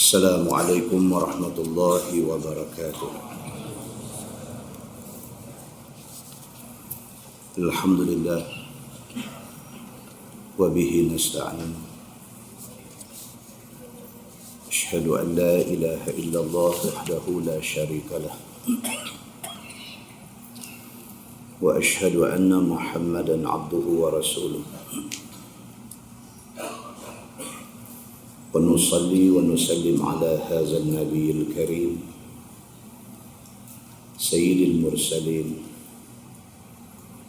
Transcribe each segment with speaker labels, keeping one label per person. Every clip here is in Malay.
Speaker 1: Assalamualaikum warahmatullahi wabarakatuh. Alhamdulillah wa bihi nasta'in. Asyhadu an la ilaha illallah wahdahu la syarika lah. Wa asyhadu anna Muhammadan abduhu wa rasuluh. Wa nusalli wa nusallim ala hadzal nabiyil karim sayyidil mursalin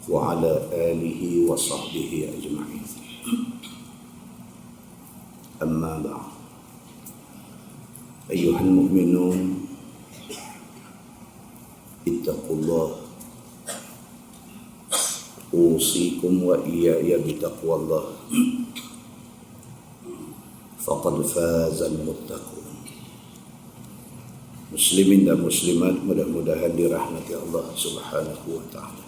Speaker 1: wa ala alihi wa sahbihi ajma'in. Amma ba'd. Ayyuhal mu'minun, ittaqullah. Usikum wa iyaya bitaqwallah. Faqad fazal muttaqun. Muslimin dan muslimat, mudah-mudahan dirahmati Allah Subhanahu wa ta'ala.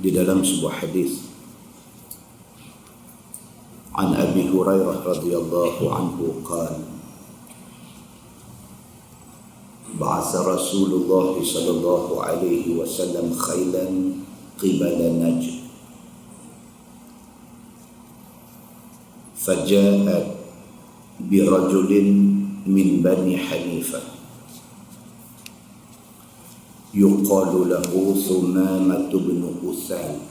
Speaker 1: Di dalam sebuah hadis an Abi Hurairah radhiyallahu anhu qala ba'atha Rasulullah sallallahu alaihi wasallam khailan qibala Najd faja'at birajulin min Bani Hanifah yuqalu lahu Thumamah bin Uthal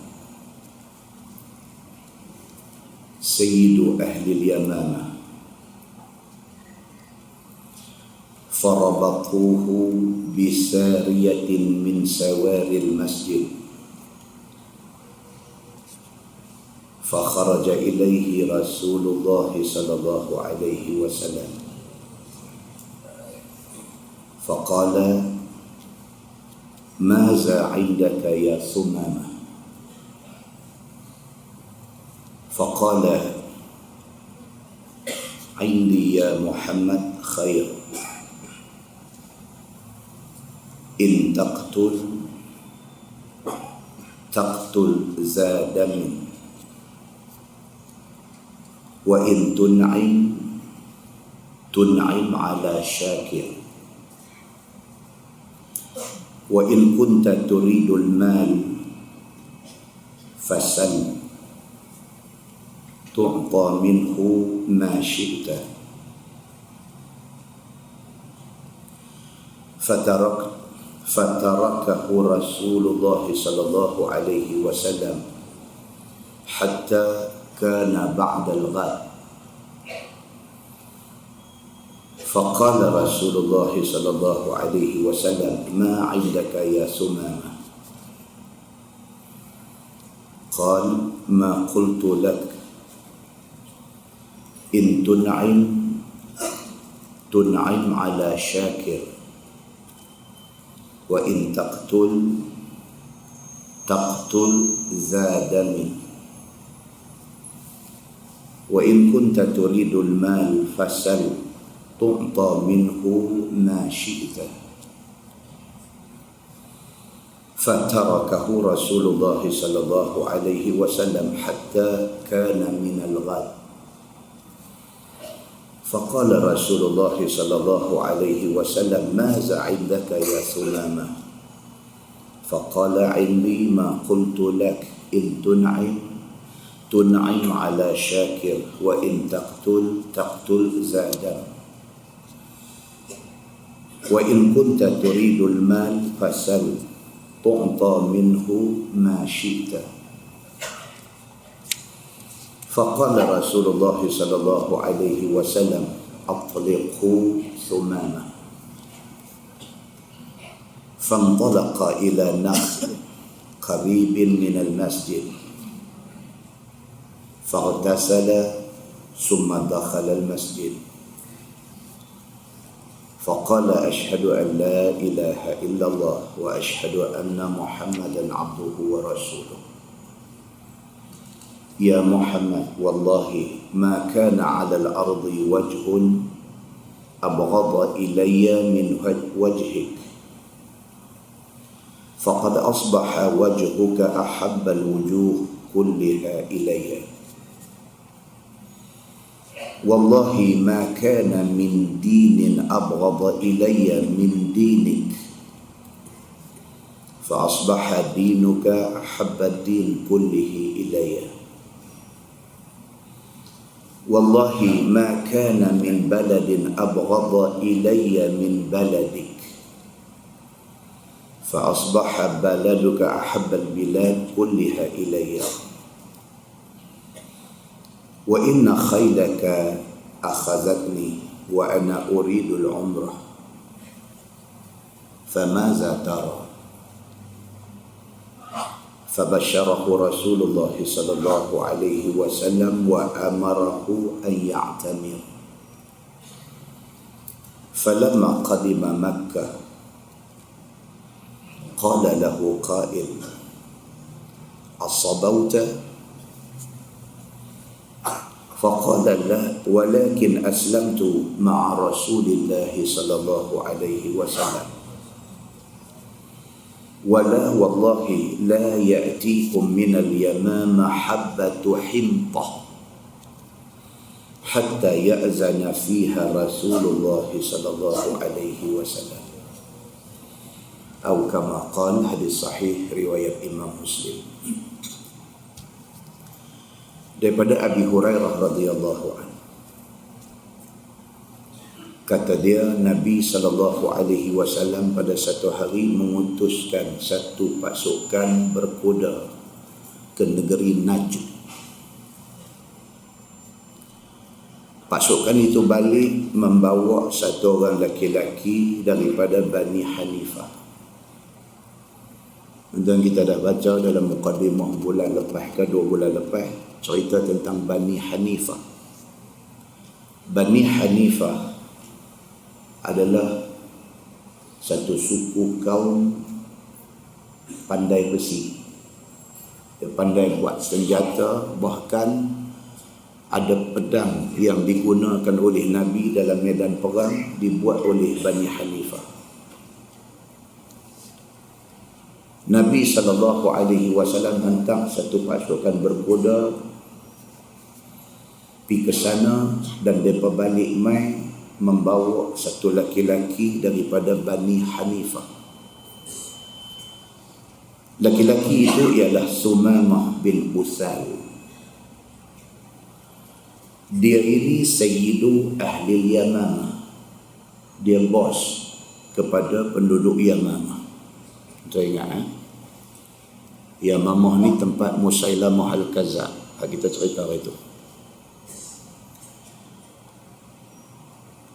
Speaker 1: sayyidu ahli al-Yamamah farabatuhu bisariyatin min sawaril masjid fakharaja ilaihi Rasulullah sallallahu alaihi wasallam faqala maza indaka ya Thumamah فقال عندي يا محمد خير إن تقتل ذا دم وإن تنعم على شاكر وإن كنت تريد المال فسل تعطى منه ما شئت فتركه رسول الله صلى الله عليه وسلم حتى كان بعد الغد فقال رسول الله صلى الله عليه وسلم ما عندك يا ثمامة قال ما قلت لك إن تنعم على شاكر وإن تقتل ذا دم وإن كنت تريد المال فسل تعطى منه ما شئت فتركه رسول الله صلى الله عليه وسلم حتى كان من الغد فقال رسول الله صلى الله عليه وسلم ماذا عندك يا ثمامة فقال عندي ما قلت لك إن تنعم على شاكر وإن تقتل ذا دم وإن كنت تريد المال فسل تعطى منه ما شئت فقال رسول الله صلى الله عليه وسلم أطلقوا ثمامة فانطلق إلى نخل قريب من المسجد فاغتسل ثم دخل المسجد فقال أشهد أن لا إله إلا الله وأشهد أن محمدا عبده ورسوله يا محمد والله ما كان على الأرض وجه أبغض إلي من وجهك فقد أصبح وجهك أحب الوجوه كلها إلي wallahi ma kana min dinin abghadha ilayya min dinik fa asbaha dinuka ahabba ad-din kullihi ilayya. Wallahi ma kana min baladin abghadha ilayya min baladik fa asbaha baladuka ahabba al-bilad kulliha ilayya. Wa inna khaylaka akhadhatni wa ana uridu al-umrah famaza tara. فبشره رسول الله صلى الله عليه وسلم وأمره أن يعتمر. فلما قدم مكة قال له قائل أصبوت؟ فقال لا ولكن أسلمت مع رسول الله صلى الله عليه وسلم ولا والله لا يأتيكم من اليمامة حبة حنطة حتى يأذن فيها رسول الله صلى الله عليه وسلم أو كما قال. Hadis sahih riwayat Imam Muslim. Daripada Abi Hurairah radhiyallahu anhu, kata dia, Nabi SAW pada satu hari mengutuskan satu pasukan berkuda ke negeri Najd. Pasukan itu balik membawa satu orang laki-laki daripada Bani Hanifah. Dan kita dah baca dalam muqaddimah bulan lepas ke 2 bulan lepas, cerita tentang Bani Hanifah. Bani Hanifah adalah satu suku kaum pandai besi. Dia pandai buat senjata, bahkan ada pedang yang digunakan oleh Nabi dalam medan perang dibuat oleh Bani Hanifah. Nabi SAW hantar satu pasukan berkuda pergi ke sana, dan mereka balik mai membawa satu laki-laki daripada Bani Hanifah. Laki-laki itu ialah Sumamah bin Usal. Dia ini Sayyidu Ahli Yamamah. Dia bos kepada penduduk Yamamah. Kita ingat Yamamah ni tempat Musailamah Al-Kazzab. Kita cerita itu.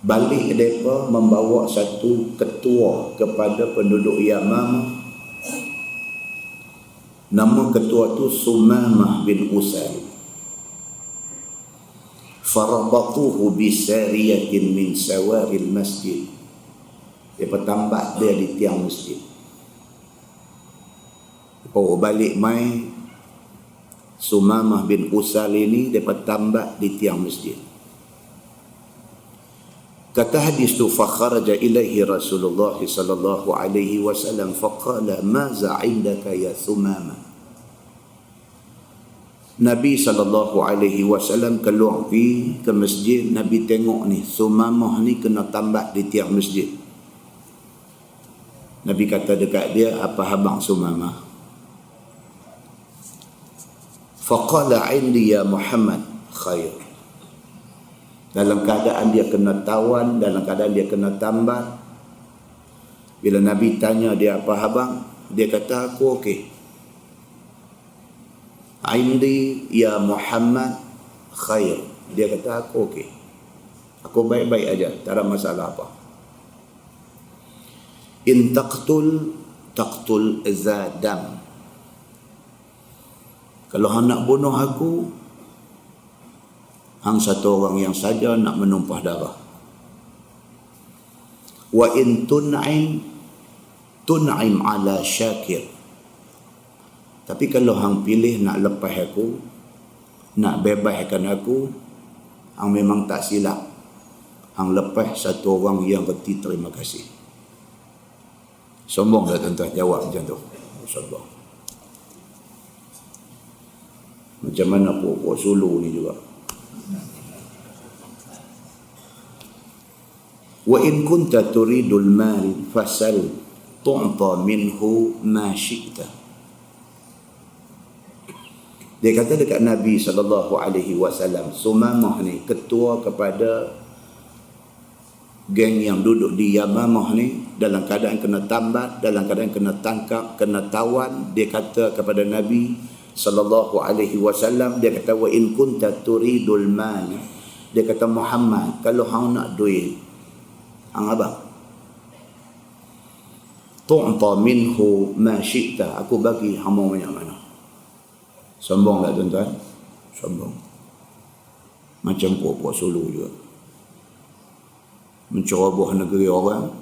Speaker 1: Balik mereka membawa satu ketua kepada penduduk Yamamah. Nama ketua tu Sumamah bin Usal. Farabatuhu bisariyatin min sawaril masjid. Dia tambah dia di tiang masjid. Bawa balik mai Sumamah bin Usal ini dia tambah di tiang masjid. Kata hadis tu, fakharaja ilaihi Rasulullah sallallahu alaihi wasallam faqala maza indaka ya Sumamah. Nabi sallallahu alaihi wasallam keluar pergi ke masjid. Nabi tengok ni Sumamah ni kena tambah di tiang masjid. Nabi kata dekat dia, apa habang Sumamah? Faqala indi ya Muhammad khair. Dalam keadaan dia kena tawan, dalam keadaan dia kena tambat. Bila Nabi tanya dia apa habang, dia kata aku okey. Indi ya Muhammad khair. Dia kata aku okey. Aku baik-baik aja, tak ada masalah apa. In taqtul zadam. Kalau hang nak bunuh aku, hang satu orang yang saja nak menumpah darah. Wa in tun'im ala syakir. Tapi kalau hang pilih nak lepas aku, nak bebaskan aku, hang memang tak silap. Hang lepas satu orang yang reti terima kasih. Sombong dah tuan-tuan jawab macam tu. Sombong. Macam mana pokok Sulu ni juga. Wa in kunta turidul mal fasal tu'ta minhu ma syi'ta. Dia kata dekat Nabi SAW, Sumamah ni ketua kepada geng yang duduk di Yamamah ni, dalam keadaan kena tambat, dalam keadaan kena tangkap, kena tawan. Dia kata kepada Nabi SAW, dia kata wa in kunta turidul mal, dia kata Muhammad, kalau hang nak duit, hang abang, tu'ta minhu ma syi'ta, aku bagi hang mau banyak mana. Sombong tak tuan-tuan? Sombong. Macam puak-puak Sulu juga, menceroboh negeri orang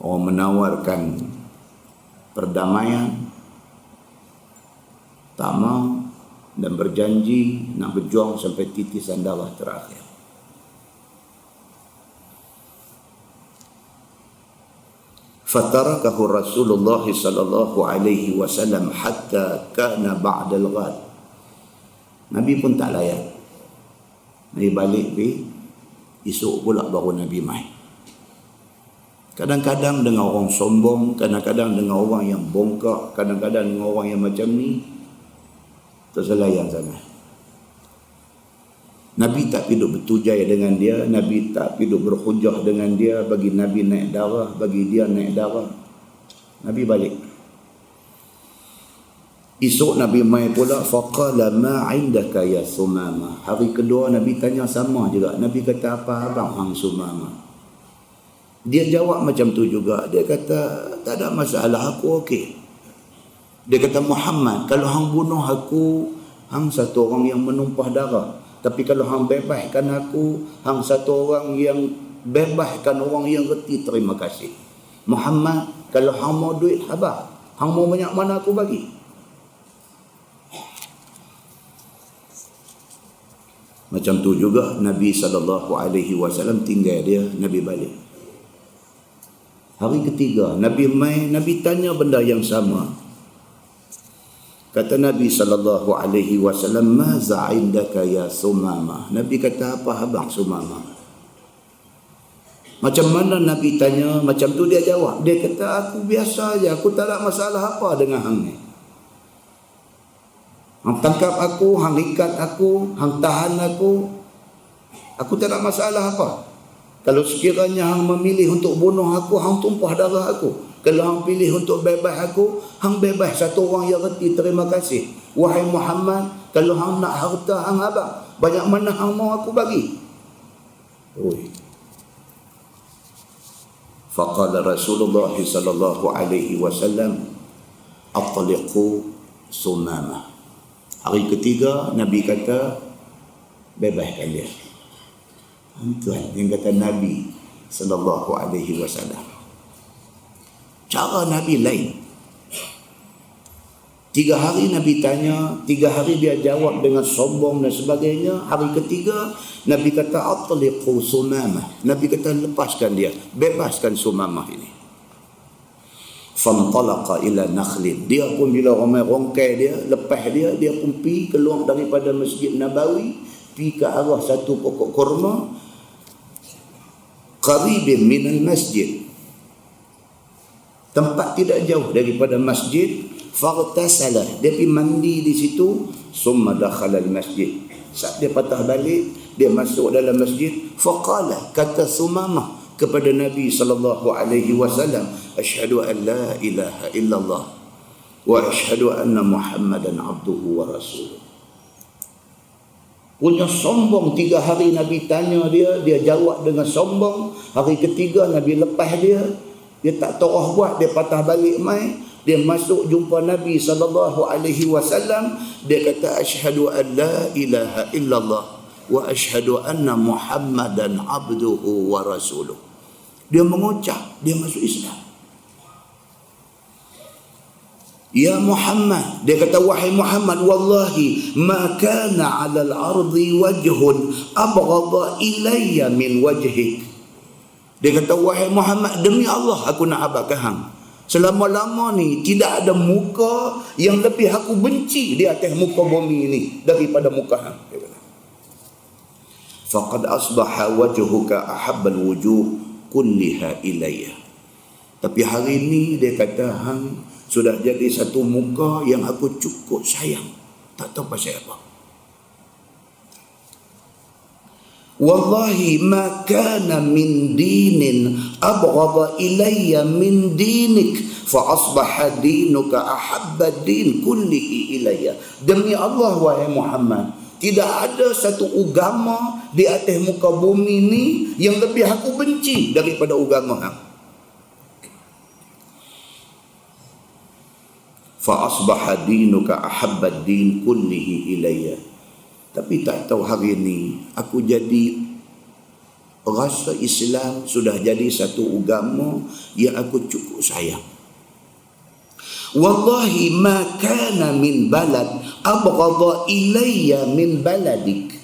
Speaker 1: menawarkan perdamaian, tak mau, dan berjanji nak berjuang sampai titisan darah terakhir. Fatarakahu Rasulullah sallallahu alaihi wasallam hatta kana ba'da al-ghad. Nabi pun tak layan. Nabi balik esok pula baru Nabi mai. Kadang-kadang dengan orang sombong, kadang-kadang dengan orang yang bongkak, kadang-kadang dengan orang yang macam ni, terselayan sana. Nabi tak hidup bertujai dengan dia, Nabi tak hidup berhujah dengan dia, bagi Nabi naik darah, bagi dia naik darah. Nabi balik. Esok Nabi mai pula, faqala ma indaka ya Sumamah. Hari kedua Nabi tanya sama juga. Nabi kata, apa abang hang Sumamah? Dia jawab macam tu juga. Dia kata, tak ada masalah, aku okey. Dia kata, Muhammad, kalau hang bunuh aku, hang satu orang yang menumpah darah. Tapi kalau hang bebaskan aku, hang satu orang yang bebaskan orang yang reti terima kasih. Muhammad, kalau hang mau duit, abang, hang mau banyak mana aku bagi. Macam tu juga Nabi SAW tinggal dia, Nabi balik. Hari ketiga Nabi mai, Nabi tanya benda yang sama. Kata Nabi SAW, maza indaka ya Sumamah. Nabi kata, apa abang Sumamah? Macam mana Nabi tanya, macam tu dia jawab. Dia kata, aku biasa aja, aku tak ada masalah apa dengan hang ni. Hang tangkap aku, hang ikat aku, hang tahan aku tak ada masalah apa. Kalau sekiranya hang memilih untuk bunuh aku, hang tumpah darah aku. Kalau hang pilih untuk bebas aku, hang bebas satu orang yang reti terima kasih. Wahai Muhammad, kalau hang nak harta hang abang, banyak mana hang mau aku bagi. Faqala Rasulullah sallallahu alaihi wasallam, atliqu Sumamah. Hari ketiga Nabi kata, bebaskan dia. Tuan yang kata Nabi sallallahu alaihi wasallam. Cara Nabi lain. 3 hari Nabi tanya, 3 hari dia jawab dengan sombong dan sebagainya. Hari ketiga Nabi kata, atliqu Sumamah. Nabi kata, lepaskan dia, bebaskan Sumamah ini. Fantalaqa ila nakhlin. Dia pun bila ramai rongkai dia, lepas dia pun pergi keluar daripada Masjid Nabawi, pergi ke arah satu pokok kurma qaribin minal masjid, tempat tidak jauh daripada masjid. Faghtasala, dia pergi mandi di situ. Summa dakhala al-masjid. Saat dia patah balik, dia masuk dalam masjid. Faqala, kata Sumamah kepada Nabi sallallahu alaihi wasallam, asyhadu an la ilaha illallah wa asyhadu anna Muhammadan abduhu wa rasuluh. Punya sombong. 3 hari Nabi tanya dia jawab dengan sombong. Hari ketiga Nabi lepas dia tak tahu buat, dia patah balik mai. Dia masuk jumpa Nabi sallallahu alaihi wasallam, dia kata asyhadu an la ilaha illallah wa asyhadu anna Muhammadan abduhu wa rasuluh. Dia mengucap, dia masuk Islam. Ya Muhammad, dia kata, wahai Muhammad, wallahi ma kana 'alal ardi wajhun abghadha ilayya min wajhik. Dia kata, wahai Muhammad, demi Allah aku nak abadkan hang, selama-lama ni tidak ada muka yang lebih aku benci di atas muka bumi ini daripada muka hang. faqad asbaha wajhuka ahabbal wujuh kulliha ilayya. Tapi hari ni dia kata, hang sudah jadi satu muka yang aku cukup sayang. Tak tahu pasal apa. Wallahi ma kana min dinin abghadha ilayya min dinik fa asbaha dinuka ahabba din kullihi ilayya. Demi Allah wahai Muhammad, tidak ada satu agama di atas muka bumi ni yang lebih aku benci daripada agama hang. Fa asbaha dinuka ahabba din kullihi ilayya. Tapi tak tahu hari ni aku jadi rasa Islam sudah jadi satu agama yang aku cukup sayang. Wallahi ma kana min balad abghadha ilayya min baladik.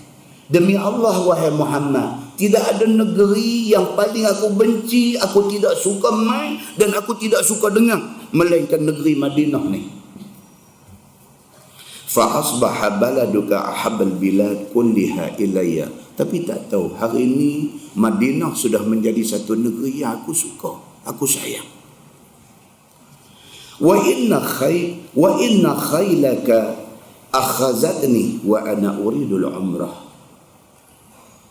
Speaker 1: Demi Allah wahai Muhammad, tidak ada negeri yang paling aku benci, aku tidak suka main dan aku tidak suka dengar melainkan negeri Madinah ni. Fa asbaha baladuka ahabbal bilad kulliha ilayya. Tapi tak tahu hari ini Madinah sudah menjadi satu negeri yang aku suka, aku sayang. Wa inna khaylaka akhazatni wa ana uridul umrah.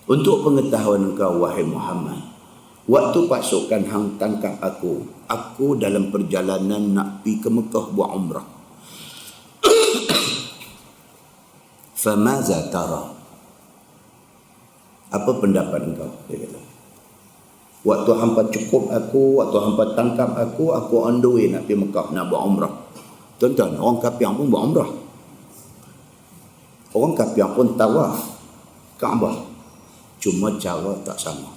Speaker 1: Untuk pengetahuan engkau wahai Muhammad, waktu pasukan hang tangkap aku dalam perjalanan nak pergi ke Mekah buat umrah. Famaza tara? Apa pendapat engkau? Dia kata, waktu hampa cukup aku, waktu hampa tangkap aku on the way nak pergi Mekah, nak buat umrah. Tuan-tuan, orang kafir pun buat umrah. Orang kafir pun tawaf Kaabah. Cuma cara tak sama.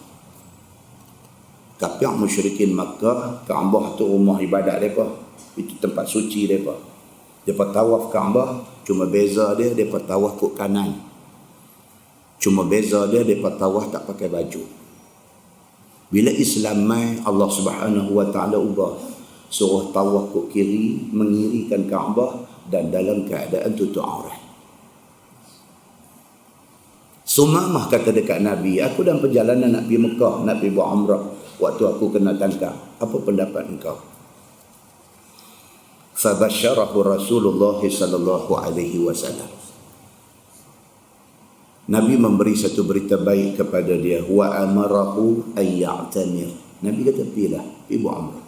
Speaker 1: Kafir musyrikin Makkah, Kaabah tu rumah ibadat mereka. Itu tempat suci mereka. Mereka tawaf Kaabah, cuma beza dia, mereka tawaf ke kanan. Cuma beza dia, mereka tawaf tak pakai baju. Bila Islam mai, Allah Subhanahu wa taala ubah, suruh tawaf ke kiri, mengirikan Kaabah dan dalam keadaan tutup aurat. Sumamah kata dekat Nabi, aku dalam perjalanan nak pergi Mekah, nak pergi buat umrah, waktu aku kena tangkap. Apa pendapat engkau? Fabasyarahu Rasulullah sallallahu alaihi wasallam. Nabi memberi satu berita baik kepada dia, wa amarahu ay ya'tamir. Nabi kata pergi buat umrah.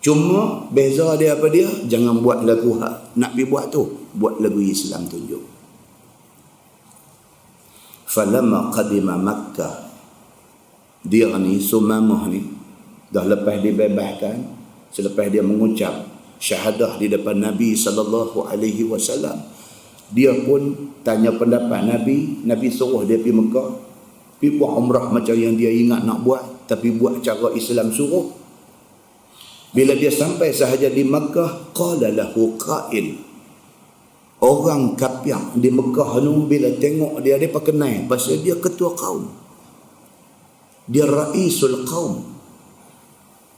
Speaker 1: Cuma beza dia apa dia? Jangan buat lagu nak pergi buat tu, buat lagu Islam tunjuk. Falamma qadima Makkah, dia ni Sumamah ni dah lepas dibebaskan, selepas dia mengucap syahadah di depan Nabi sallallahu alaihi wasallam, dia pun tanya pendapat Nabi. Nabi suruh dia pergi Mekah, pergi buat umrah macam yang dia ingat nak buat, tapi buat cara Islam suruh. Bila dia sampai sahaja di Mekah, qala lahu qail. Orang kafir di Mekah ni bila tengok dia kenal pasal dia ketua kaum. Dia raisul kaum.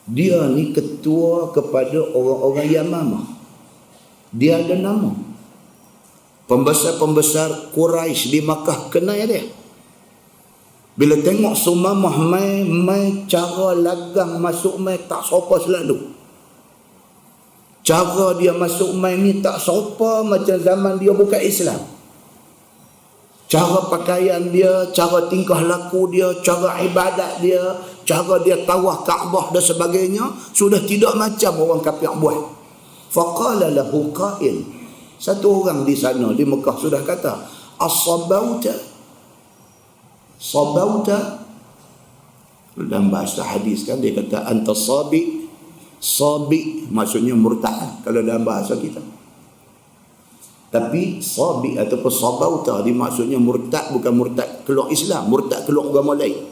Speaker 1: Dia ni ketua kepada orang-orang Yamamah. Dia ada nama. Pembesar-pembesar Quraisy di Makkah kenal dia. Bila tengok Sumamah mai cara lagang masuk mai tak sopa selalu. Cara dia masuk mai ni tak sopa macam zaman dia bukan Islam. Cara pakaian dia, cara tingkah laku dia, cara ibadat dia, cara dia tawaf Kaabah dan sebagainya sudah tidak macam orang kafir buat. Faqala lahu qail. Satu orang di sana di Mekah sudah kata, as-sabauta. Sabauta dalam bahasa hadis kan dia kata anta sabi. Sabi maksudnya murtad kalau dalam bahasa kita. Tapi sabi ataupun sabauta dia maksudnya murtad, bukan murtad keluar Islam, murtad keluar agama lain.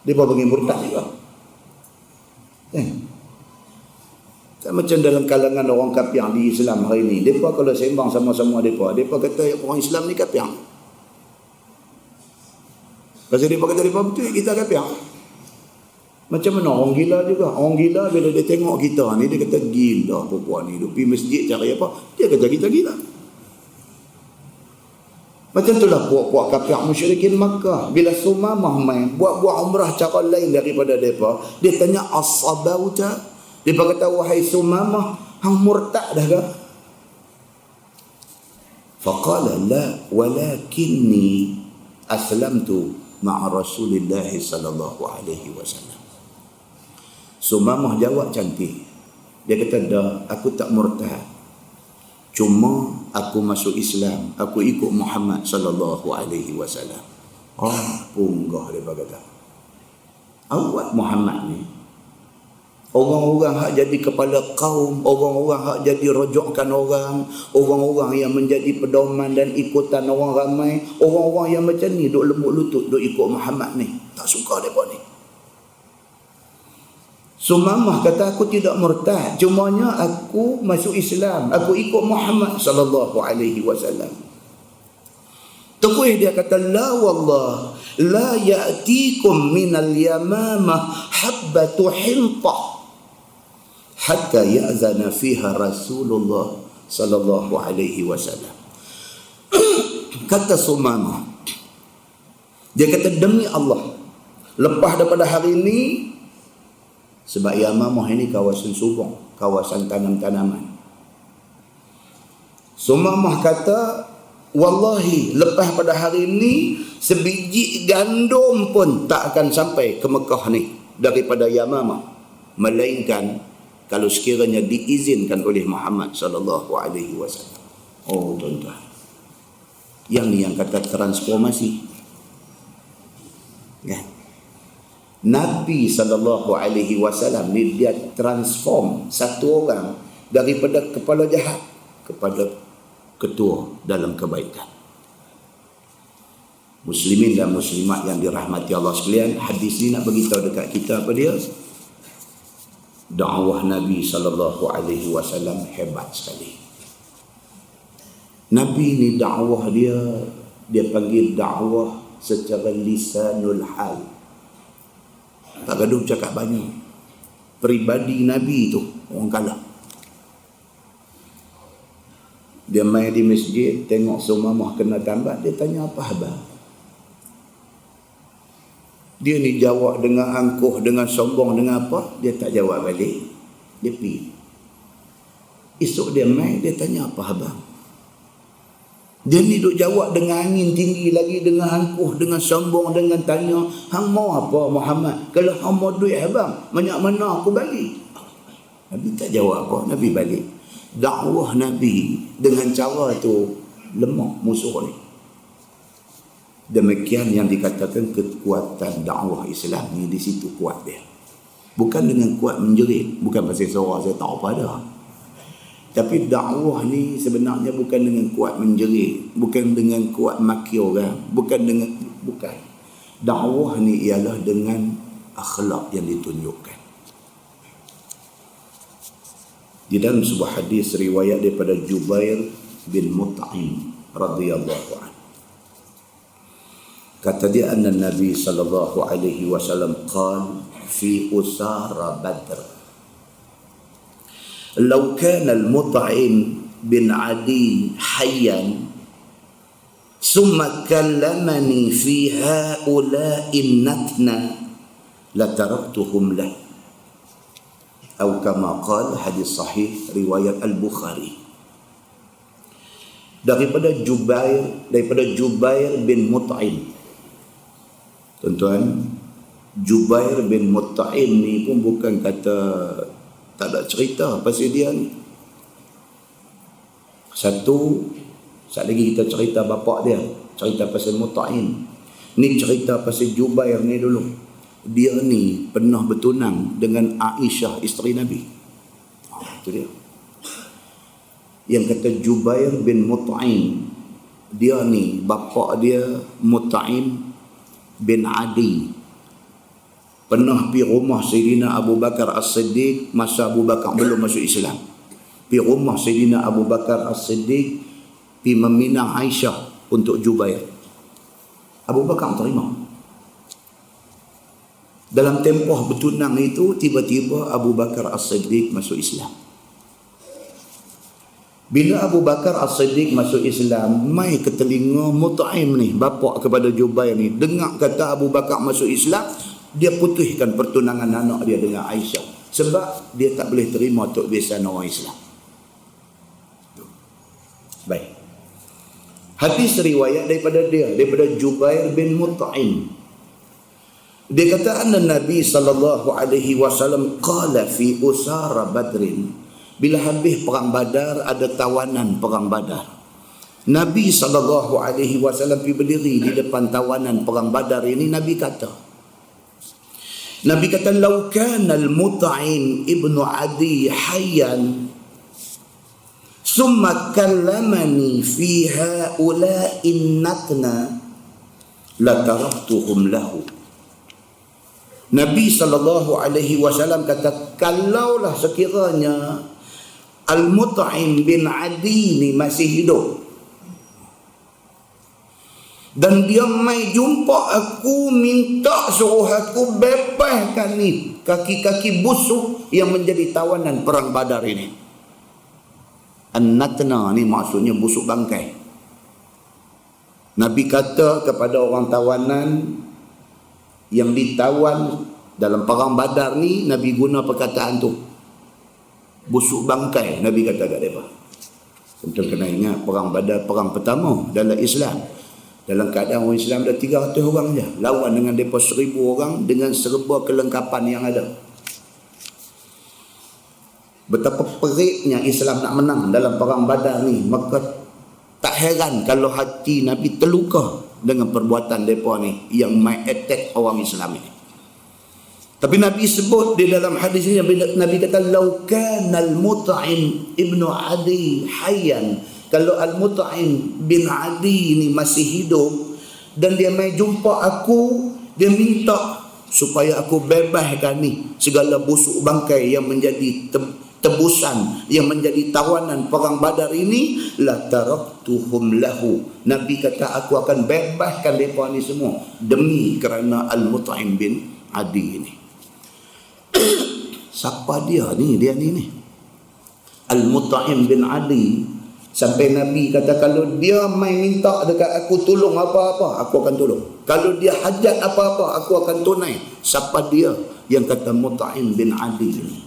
Speaker 1: Dia panggil murtad juga. Tak macam dalam kalangan orang kafir di Islam hari ni. Mereka kalau sembang sama-sama mereka kata orang Islam ni kafir. Pasal mereka kata mereka betul kita kafir. Macam mana orang gila juga. Orang gila bila dia tengok kita ni, dia kata gila perempuan ni. Dia pergi masjid cari apa? Dia kata kita gila. Macam itulah puak-puak kafir musyrikin Makkah. Bila Sumamah main buat umrah cara lain daripada mereka, dia tanya as-sabauta. Dia kata, wahai Sumamah, hang murtad dah ke? Faqala la walakinni aslamtu ma'a Rasulillah sallallahu alaihi wasallam. Sumamah jawab cantik. Dia kata, dah, aku tak murtad. Cuma aku masuk Islam, aku ikut Muhammad sallallahu alaihi wasallam. Punggah dia berkata. Awak Muhammad ni, orang-orang hak jadi kepala kaum, orang-orang hak jadi rojokkan orang-orang yang menjadi pedoman dan ikutan orang ramai, orang-orang yang macam ni duk lembut lutut duk ikut Muhammad ni. Tak suka depa ni. Sumamah kata, aku tidak murtad, cumanya aku masuk Islam, aku ikut Muhammad sallallahu alaihi wasallam. Terus dia kata, la wallah la ya'tikum minal yamamah habbatu hintah hatta ya'zana fiha Rasulullah sallallahu alaihi wasallam. Kata Sumamah, dia kata, demi Allah, lepas daripada hari ini, sebab Yamamah ini kawasan subang, kawasan tanam-tanaman. Sumamah kata, wallahi, lepas pada hari ini sebiji gandum pun tak akan sampai ke Mekah ni daripada Yamamah, melainkan kalau sekiranya diizinkan oleh Muhammad sallallahu alaihi wasallam. Oh tuan-tuan, yang ni yang kata transformasi, kan? Nabi sallallahu alaihi wasallam ni dia transform satu orang daripada kepala jahat kepada ketua dalam kebaikan. Muslimin dan muslimat yang dirahmati Allah sekalian, hadis ni nak beritahu dekat kita apa dia? Dakwah Nabi sallallahu alaihi wasallam hebat sekali. Nabi ni dakwah dia panggil dakwah secara lisanul hal. Tak gaduh cakap banyak. Peribadi Nabi tu orang kalah. Dia main di masjid, tengok Sumamah kena tambat, dia tanya, apa khabar? Dia ni jawab dengan angkuh, dengan sombong, dengan apa? Dia tak jawab balik. Dia pergi. Esok dia main, dia tanya, apa khabar? Dia ni duk jawab dengan angin tinggi lagi, dengan angkuh, dengan sombong, dengan tanya, hang mau apa Muhammad? Kalau hang mau duit abang, banyak mana aku bagi? Nabi tak jawab apa, Nabi balik. Dakwah Nabi dengan cara tu lemah musuh ni. Demikian yang dikatakan kekuatan dakwah Islam ni, di situ kuat dia. Bukan dengan kuat menjerit, bukan pasal suara saya tak apa dah. Tapi dakwah ni sebenarnya bukan dengan kuat menjerit, bukan dengan kuat maki orang, bukan. Dakwah ni ialah dengan akhlak yang ditunjukkan. Di dalam sebuah hadis riwayat daripada Jubair bin Mut'im radhiyallahu anhu, kata dia, anna Nabi sallallahu alaihi wasallam qala fi usara Badr, law kana al-Mut'im bin Adi hayyan summa kallamani fi haula'i natna la taraktuhum lah, atau kama qala, hadis sahih riwayat Al-Bukhari. Daripada Jubair bin Mut'im. Tuan-tuan, Jubair bin Mut'im ni pun bukan kata tak ada cerita pasal dia ni. Saat lagi kita cerita bapak dia, cerita pasal Mut'im. Ni cerita pasal Jubair ni dulu. Dia ni pernah bertunang dengan Aisyah, isteri Nabi. Itu dia. Yang kata Jubair bin Mut'im, dia ni bapak dia Mut'im bin Adi, pernah pergi rumah Sayyidina Abu Bakar As-Siddiq masa Abu Bakar belum masuk Islam. Pergi rumah Sayyidina Abu Bakar As-Siddiq, pergi meminang Aisyah untuk Jubair. Abu Bakar terima. Dalam tempoh bertunang itu, tiba-tiba Abu Bakar As-Siddiq masuk Islam. Bila Abu Bakar As-Siddiq masuk Islam, mai ke telinga Mut'im ni, bapa kepada Jubair ni, dengar kata Abu Bakar masuk Islam, dia putuskan pertunangan anak dia dengan Aisyah. Sebab dia tak boleh terima tok besan orang Islam. Baik. Hadis riwayat daripada Jubair bin Mut'im. Dia kata anna Nabi sallallahu alaihi wasallam qala fi usara Badrin. Bila habis perang Badar, ada tawanan perang Badar. Nabi SAW pergi berdiri di depan tawanan perang Badar ini. Nabi kata, "Lau kana al-Mut'im ibnu Adi hayyan, summa kallamani fi ha'ula'in natna, la taraktuhum lahu." Nabi SAW kata, kalaulah sekiranya Al-Mut'im bin Adi ni masih hidup dan dia mai jumpa aku, minta suruh aku bebaskan ni kaki-kaki busuk yang menjadi tawanan perang Badar ini. An-natna ni maksudnya busuk bangkai. Nabi kata kepada orang tawanan yang ditawan dalam perang Badar ni, Nabi guna perkataan tu, busuk bangkai. Nabi kata kat mereka. Tentu kena ingat perang Badar, perang pertama dalam Islam. Dalam keadaan orang Islam dah 300 orang je, lawan dengan mereka 1000 orang dengan serba kelengkapan yang ada. Betapa peritnya Islam nak menang dalam perang Badar ni. Maka tak heran kalau hati Nabi terluka dengan perbuatan mereka ni yang mai attack orang Islam ini. Tapi Nabi sebut di dalam hadis ini, Nabi kata, "Lau kana al-Mut'im ibnu Adi hayyan." Kalau Al-Mut'im bin Adi ni masih hidup dan dia mai jumpa aku, dia minta supaya aku bebaskan ni segala busuk bangkai yang menjadi tebusan, yang menjadi tawanan perang Badar ini, la taraktuhum lahu. Nabi kata aku akan bebaskan mereka ni semua demi kerana Al-Mut'im bin Adi ini. Siapa dia ni? Dia ni Al-Mut'im bin Adi. Sampai Nabi kata kalau dia main minta dekat aku tolong apa-apa, aku akan tolong. Kalau dia hajat apa-apa, aku akan tunai. Siapa dia yang kata Mut'im bin Adi ni?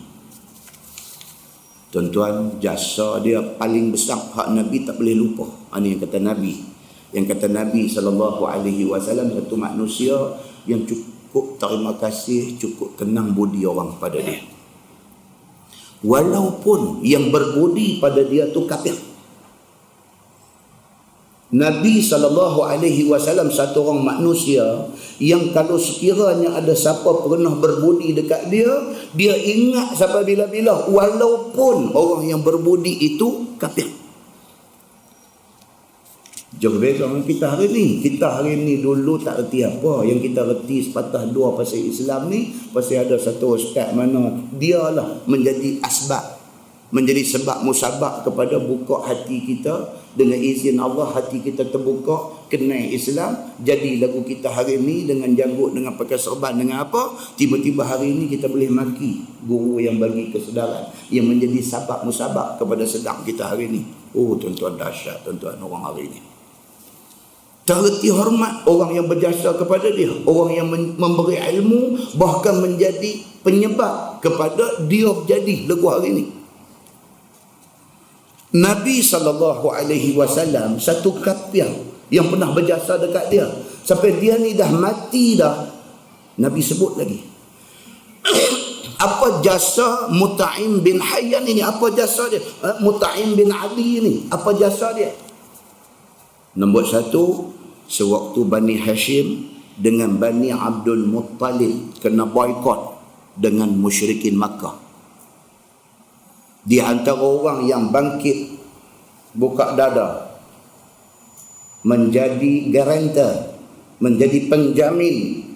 Speaker 1: Tuan-tuan, jasa dia paling besar, hak Nabi tak boleh lupa. Ini yang kata Nabi. Yang kata Nabi SAW, satu manusia yang cukup terima kasih, cukup tenang budi orang pada dia. Walaupun yang berbudi pada dia tu kafir. Nabi SAW satu orang manusia yang kalau sekiranya ada siapa pernah berbudi dekat dia, dia ingat sampai bila-bila walaupun orang yang berbudi itu kafir. Jauh beza dengan kita hari ni. Kita hari ni dulu tak reti apa. Yang kita reti sepatah dua pasal Islam ni, pasal ada satu ustaz mana dialah menjadi asbab, menjadi sebab musabab kepada buka hati kita. Dengan izin Allah hati kita terbuka, kenal Islam. Jadi lagu kita hari ni dengan janggut, dengan pakai serban, dengan apa, tiba-tiba hari ni kita boleh maki guru yang bagi kesedaran, yang menjadi sebab musabab kepada sedang kita hari ni. Oh tuan-tuan, dahsyat tuan-tuan orang hari ni. Tak reti hormat orang yang berjasa kepada dia, orang yang memberi ilmu, bahkan menjadi penyebab kepada dia jadi lagu hari ni. Nabi SAW satu kafir yang pernah berjasa dekat dia, sampai dia ni dah mati dah, Nabi sebut lagi apa jasa Mut'im bin Hayyan ini, apa jasa dia. Mut'im bin Adi ini apa jasa dia? Nombor satu, sewaktu Bani Hashim dengan Bani Abdul Muttalib kena boykot dengan musyrikin Makkah, di antara orang yang bangkit buka dada menjadi garantor, menjadi penjamin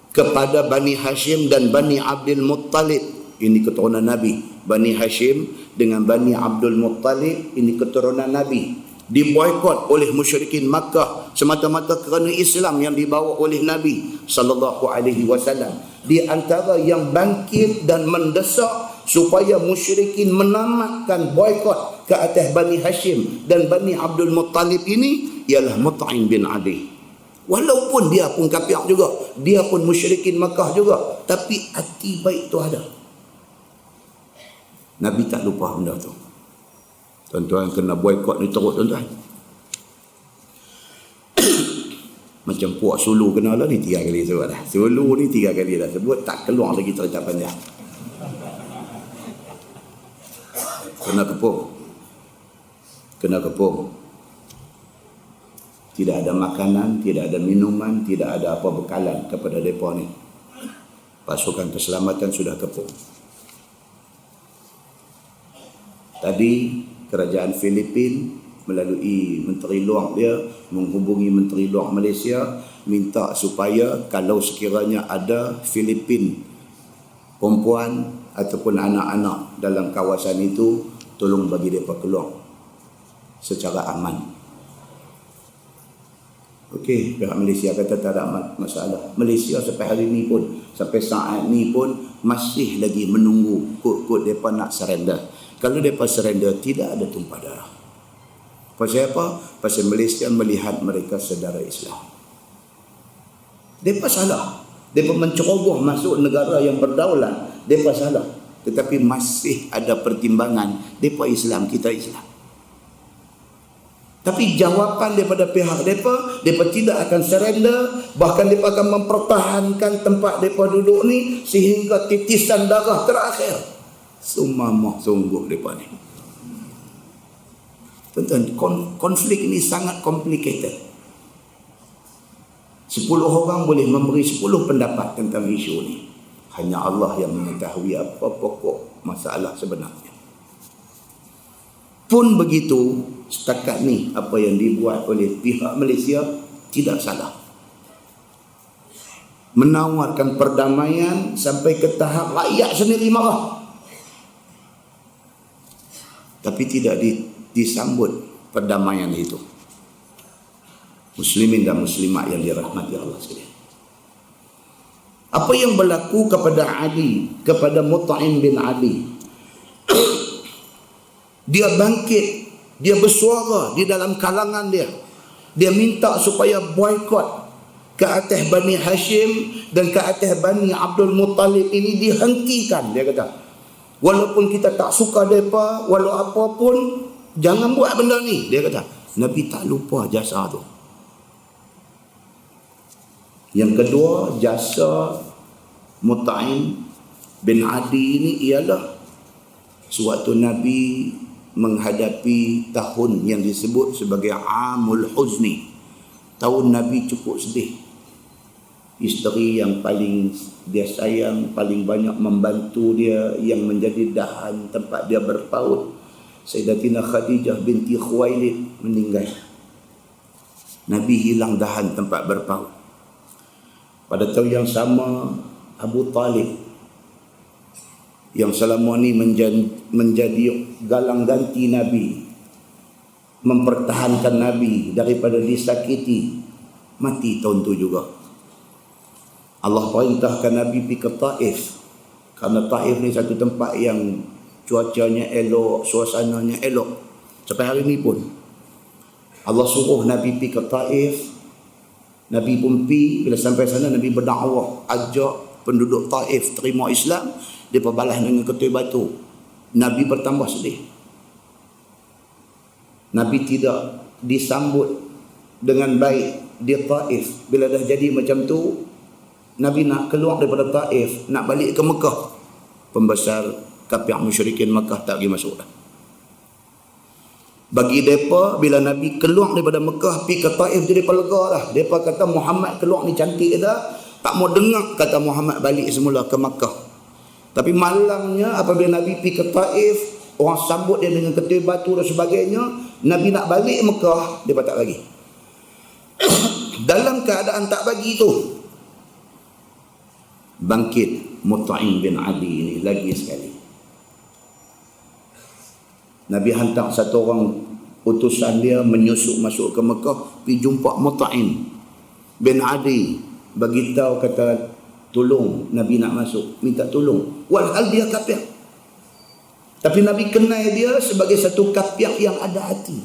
Speaker 1: kepada Bani Hashim dan Bani Abdul Muttalib. Ini keturunan Nabi. Bani Hashim dengan Bani Abdul Muttalib ini keturunan Nabi. Diboykot oleh musyrikin Makkah semata-mata kerana Islam yang dibawa oleh Nabi SAW. Di antara yang bangkit dan mendesak supaya musyrikin menamatkan boykot ke atas Bani Hashim dan Bani Abdul Muttalib ini ialah Mut'im bin Adi. Walaupun dia pun kafir juga, dia pun musyrikin Makkah juga, tapi hati baik tu ada. Nabi tak lupa benda tu. Tuan-tuan kena boykot ni teruk tuan-tuan. Macam puak Sulu kenal lah ni 3 kali sebut dah. Sulu ni 3 kali dah sebut, tak keluar lagi terucapan dia. Kena kepung. Kena kepung. Tidak ada makanan, tidak ada minuman, tidak ada apa bekalan kepada mereka ni. Pasukan keselamatan sudah kepung. Tadi kerajaan Filipin melalui Menteri Luar dia menghubungi Menteri Luar Malaysia, minta supaya kalau sekiranya ada Filipin perempuan ataupun anak-anak dalam kawasan itu, tolong bagi mereka keluar secara aman. Okey, pihak Malaysia kata tak ada masalah. Malaysia sampai hari ni pun, sampai saat ni pun masih lagi menunggu kod-kod mereka nak surrender. Kalau mereka surrender, tidak ada tumpah darah. Pasal apa? Pasal Malaysia melihat mereka saudara Islam. Mereka salah. Mereka menceroboh masuk negara yang berdaulat. Mereka salah. Tetapi masih ada pertimbangan. Mereka Islam, kita Islam. Tapi jawapan daripada pihak mereka tidak akan surrender. Bahkan mereka akan mempertahankan tempat mereka duduk ni sehingga titisan darah terakhir. Sumamah sungguh mereka ni. Tuan-tuan, konflik ini sangat complicated. 10 orang boleh memberi 10 pendapat tentang isu ni. Hanya Allah yang mengetahui apa pokok masalah sebenarnya. Pun begitu, setakat ni apa yang dibuat oleh pihak Malaysia tidak salah. Menawarkan perdamaian sampai ke tahap rakyat sendiri marah. Tapi tidak disambut perdamaian itu. Muslimin dan muslimat yang dirahmati Allah sekalian. Apa yang berlaku kepada Ali, kepada Mut'im bin Adi? Dia bangkit, dia bersuara di dalam kalangan dia. Dia minta supaya boykot ke atas Bani Hashim dan ke atas Bani Abdul Muttalib ini dihentikan. Dia kata, walaupun kita tak suka mereka, walau apa pun, jangan buat benda ni. Dia kata, Nabi tak lupa jasa tu. Yang kedua, jasa Mut'im bin Adi ini ialah sewaktu Nabi menghadapi tahun yang disebut sebagai Amul Huzni. Tahun Nabi cukup sedih. Isteri yang paling dia sayang, paling banyak membantu dia, yang menjadi dahan tempat dia berpaut, Sayyidatina Khadijah binti Khuwailid meninggal. Nabi hilang dahan tempat berpaut. Pada tahun yang sama, Abu Talib yang selama ni menjadi galang ganti Nabi, mempertahankan Nabi daripada disakiti, mati tahun tu juga. Allah perintahkan Nabi pergi ke Taif, kerana Taif ni satu tempat yang cuacanya elok, suasananya elok. Sampai hari ni pun Allah suruh Nabi pergi ke Taif. Nabi pun pergi. Bila sampai sana, Nabi berdakwah, ajak penduduk Taif terima Islam. Dia berbalas dengan ketua batu. Nabi bertambah sedih. Nabi tidak disambut dengan baik di Taif. Bila dah jadi macam tu, Nabi nak keluar daripada Taif, nak balik ke Mekah. Pembesar kafir musyrikin Mekah tak pergi masuk dah. Bagi mereka, bila Nabi keluar daripada Mekah pergi ke Taif, jadi lega lah. Mereka kata Muhammad keluar ni cantik dah. Tak mau dengar kata Muhammad balik semula ke Mekah. Tapi malangnya apabila Nabi pergi ke Taif, orang sambut dia dengan ketul batu dan sebagainya. Nabi nak balik Mekah, dia tak bagi. Dalam keadaan tak bagi tu, bangkit Mut'im bin Adi ini lagi sekali. Nabi hantar satu orang utusan dia menyusup masuk ke Mekah, pergi jumpa Mut'im bin Adi, bagi tahu kata tolong, Nabi nak masuk, minta tolong, walhal dia kafir. Tapi Nabi kenal dia sebagai satu kafir yang ada hati.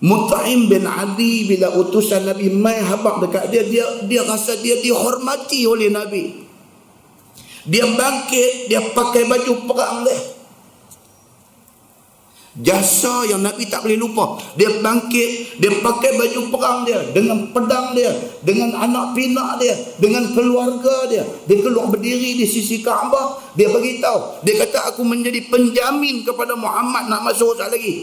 Speaker 1: Mut'im bin Adi bila utusan Nabi mai habaq dekat dia rasa dia dihormati oleh Nabi. Dia bangkit, dia pakai baju perang dia. Jasa yang Nabi tak boleh lupa. Dia bangkit, dia pakai baju perang dia, dengan pedang dia, dengan anak pinak dia, dengan keluarga dia. Dia keluar berdiri di sisi Kaabah, dia beritahu, dia kata aku menjadi penjamin kepada Muhammad nak masuk sekali lagi.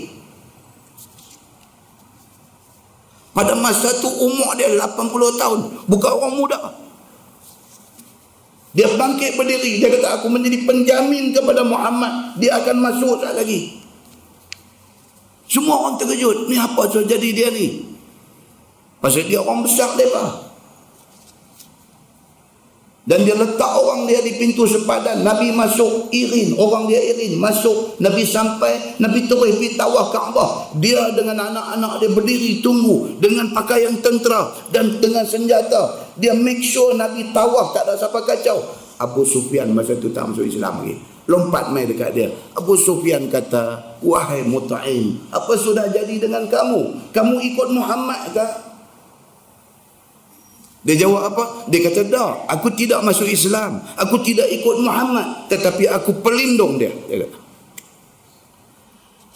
Speaker 1: Pada masa tu umur dia 80 tahun, bukan orang muda. Dia bangkit berdiri, dia kata aku menjadi penjamin kepada Muhammad, dia akan masuk sekali lagi. Semua orang terkejut, ni apa yang jadi dia ni? Pasal dia orang besar mereka. Dan dia letak orang dia di pintu sepadan. Nabi masuk irin, orang dia irin masuk. Nabi sampai, Nabi terus pergi tawaf Kaabah. Dia dengan anak-anak dia berdiri tunggu dengan pakaian tentera dan dengan senjata. Dia make sure Nabi tawaf tak ada siapa kacau. Abu Sufyan masa tu tak masuk Islam lagi, lompat mai dekat dia. Abu Sufyan kata, wahai Mut'im, apa sudah jadi dengan kamu? Kamu ikut Muhammad ke? Dia jawab apa? Dia kata, dah, aku tidak masuk Islam, aku tidak ikut Muhammad, tetapi aku pelindung dia. Dia kata.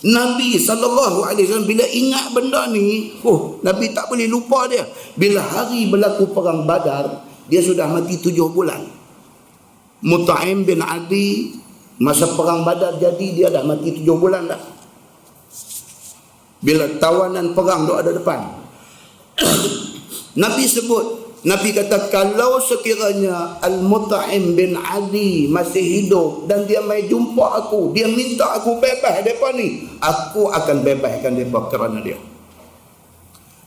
Speaker 1: Nabi SAW bila ingat benda ni, Nabi tak boleh lupa dia. Bila hari berlaku perang Badar, dia sudah mati 7 bulan. Mut'im bin Adi, masa perang Badar jadi, dia dah mati 7 bulan dah. Bila tawanan perang duk ada depan, Nabi sebut, Nabi kata, kalau sekiranya Al-Mut'im bin Adi masih hidup dan dia mai jumpa aku, dia minta aku bebas mereka ni, aku akan bebaskan mereka kerana dia.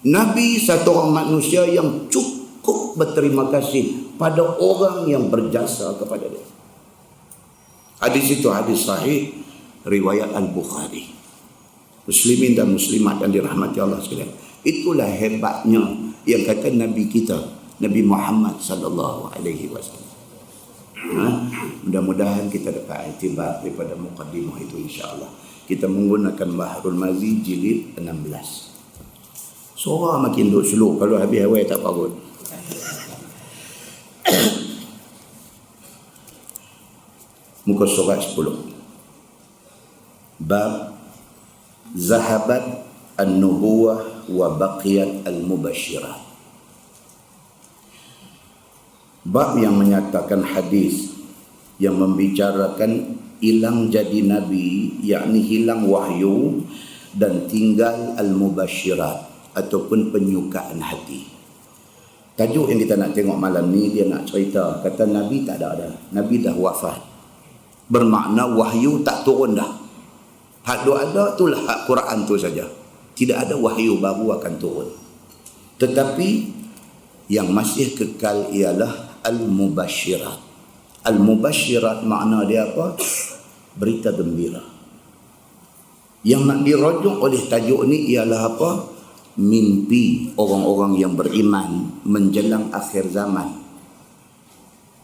Speaker 1: Nabi satu orang manusia yang cukup berterima kasih pada orang yang berjasa kepada dia. Hadis itu hadis sahih riwayat Al-Bukhari. Muslimin dan muslimat yang dirahmati Allah sekalian. Itulah hebatnya yang kata Nabi kita, Nabi Muhammad sallallahu alaihi wasallam. Mudah-mudahan kita dapat iktibar daripada mukaddimah itu insya-Allah. Kita menggunakan Bahrul Mazi jilid 16. Suara makin duk slow, kalau habis awal tak bagus. Muka surat 10. Bab zahabat an-nubuwah wa baqiyat al-mubasyirat. Bab yang menyatakan hadis yang membicarakan hilang jadi nabi, yakni hilang wahyu dan tinggal al-mubasyirat ataupun penyukaan hati. Tajuk yang kita nak tengok malam ni, dia nak cerita kata nabi tak ada dah, nabi dah wafat. Bermakna wahyu tak turun dah. Hak ada itulah hak Quran tu saja. Tidak ada wahyu baru akan turun. Tetapi yang masih kekal ialah al-mubasyirat. Al-mubasyirat makna dia apa? Berita gembira. Yang nak dirujuk oleh tajuk ni ialah apa? Mimpi orang-orang yang beriman menjelang akhir zaman.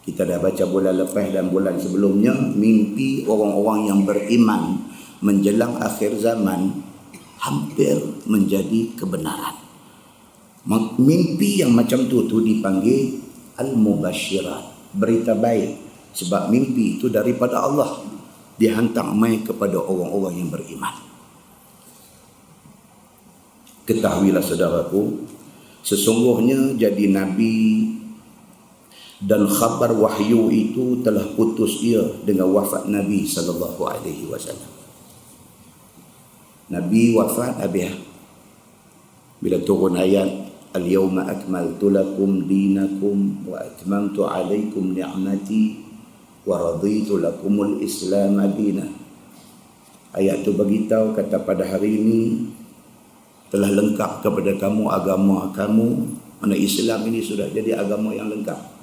Speaker 1: Kita dah baca bulan lepas dan bulan sebelumnya, mimpi orang-orang yang beriman menjelang akhir zaman hampir menjadi kebenaran. Mimpi yang macam tu dipanggil al-mubasyirat, berita baik. Sebab mimpi itu daripada Allah, dihantar mai kepada orang-orang yang beriman. Ketahuilah saudaraku, sesungguhnya jadi nabi dan khabar wahyu itu telah putus ia dengan wafat Nabi sallallahu alaihi wasallam. Nabi wafat habis. Bila turun ayat Al-yawma akmaltu lakum dinakum wa atmamtu alaikum ni'mati wa raditu lakumul Islam madina. Ayat tu beritahu kata pada hari ini telah lengkap kepada kamu agama kamu. Mana Islam ini sudah jadi agama yang lengkap.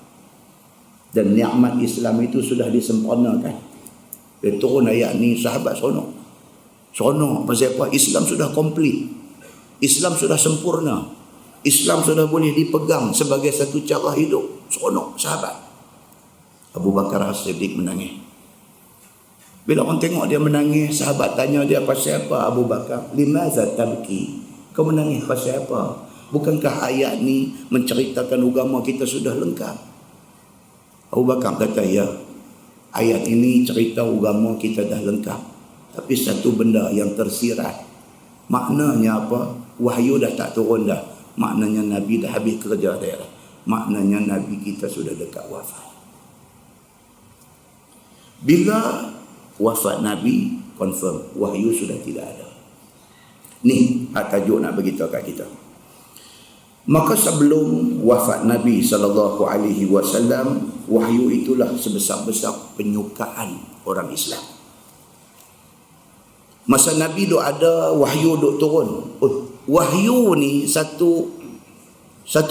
Speaker 1: Dan nikmat Islam itu sudah disempurnakan. Dia turun ayat ni, sahabat seronok. Seronok pasal apa? Islam sudah komplit. Islam sudah sempurna. Islam sudah boleh dipegang sebagai satu cara hidup. Seronok sahabat. Abu Bakar As-Siddiq menangis. Bila orang tengok dia menangis, sahabat tanya dia, pasal apa Abu Bakar? Limaza tabki? Kau menangis pasal apa? Bukankah ayat ni menceritakan agama kita sudah lengkap? Abu Bakar kata, ya, ayat ini cerita agama kita dah lengkap. Tapi satu benda yang tersirat. Maknanya apa? Wahyu dah tak turun dah. Maknanya Nabi dah habis kerja dia. Maknanya Nabi kita sudah dekat wafat. Bila wafat Nabi, confirm wahyu sudah tidak ada. Ni tajuk nak beritahu kat kita. Maka sebelum wafat Nabi SAW, wahyu itulah sebesar-besar penyukaan orang Islam. Masa Nabi duk ada, wahyu duk turun. Wahyu ni satu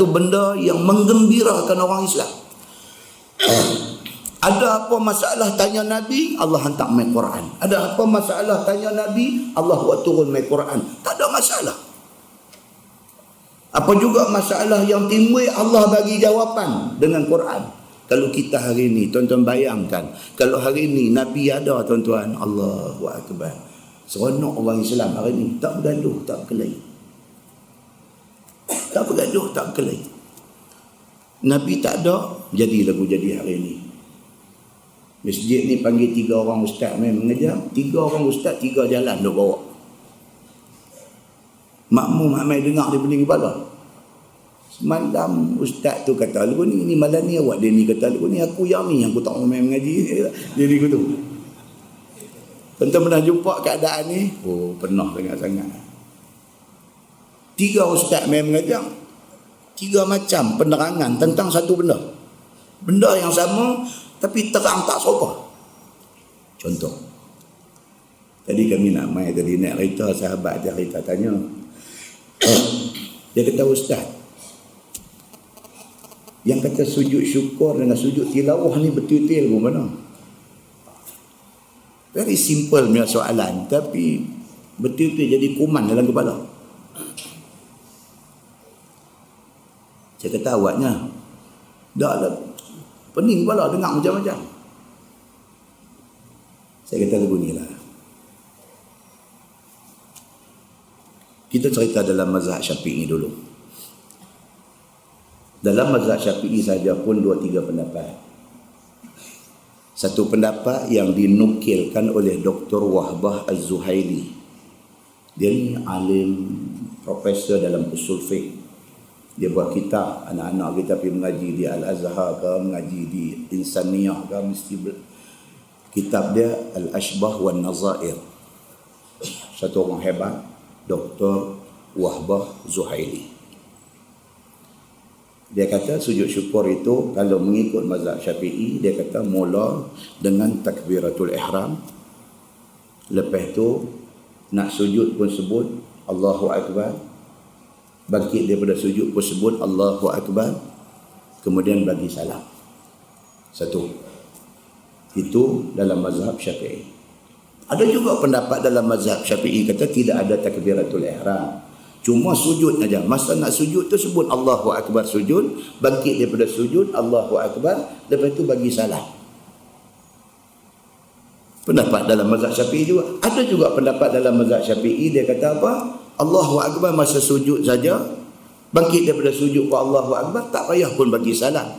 Speaker 1: benda yang menggembirakan orang Islam. Ada apa masalah tanya Nabi, Allah hantar mai Quran. Ada apa masalah tanya Nabi, Allah buat turun mai Quran. Tak ada masalah. Apa juga masalah yang timbul, Allah bagi jawapan dengan Quran. Kalau kita hari ni, tuan-tuan bayangkan, kalau hari ni Nabi ada, tuan-tuan, Allahu Akbar. Seronok orang Islam hari ni, tak bergaduh, tak berkelahi. Tak bergaduh, tak berkelahi. Nabi tak ada, jadi lagu jadi hari ni. Masjid ni panggil 3 orang ustaz main mengajar, 3 orang ustaz 3 jalan duk bawa. Makmum ramai dengar dia pening kepala. Semalam ustaz tu kata lagu ni malam ni awak, dia ni kata lagu ni aku yang ni, aku tak main mengaji. Dia ni gitu. Tuan-tuan pernah jumpa keadaan ni? Oh, pernah sangat-sangat. 3 ustaz main mengajar, 3 macam penerangan tentang satu benda. Benda yang sama tapi terang tak serupa. Contoh, tadi kami nak main tadi nak cerita, sahabat dia cerita tanya. Dia kata, ustaz, yang kata sujud syukur dengan sujud tilawah ni betul-betul pun mana? Very simple punya soalan, tapi betul-betul jadi kuman dalam kepala. Saya kata awaknya dah lah pening kepala dengar macam-macam. Saya kata lagu ni lah. Kita cerita dalam mazhab Syafi'i dulu. Dalam mazhab Syafi'i saja pun 2-3 pendapat. Satu pendapat yang dinukilkan oleh Dr. Wahbah Az-Zuhaili. Dia ni alim, profesor dalam usul fiqh. Dia buat kitab, anak-anak kita pergi mengaji di Al-Azhar ke, mengaji di Insaniyah ke, mesti kitab dia Al-Ashbah wan Nazair. Satu orang hebat, Dr. Wahbah Zuhaili. Dia kata sujud syukur itu kalau mengikut mazhab Syafi'i, dia kata mula dengan takbiratul ihram. Lepas tu nak sujud pun sebut Allahu Akbar. Bangkit daripada sujud pun sebut Allahu Akbar. Kemudian bagi salam. Satu. Itu dalam mazhab Syafi'i. Ada juga pendapat dalam mazhab Syafi'i kata tidak ada takbiratul ihram. Cuma sujud saja. Masa nak sujud tu sebut Allahu Akbar sujud, bangkit daripada sujud Allahu Akbar, lepas tu bagi salam. Pendapat dalam mazhab Syafi'i juga. Ada juga pendapat dalam mazhab Syafi'i dia kata apa? Allahu Akbar masa sujud saja, bangkit daripada sujud ke Allahu Akbar, tak payah pun bagi salam.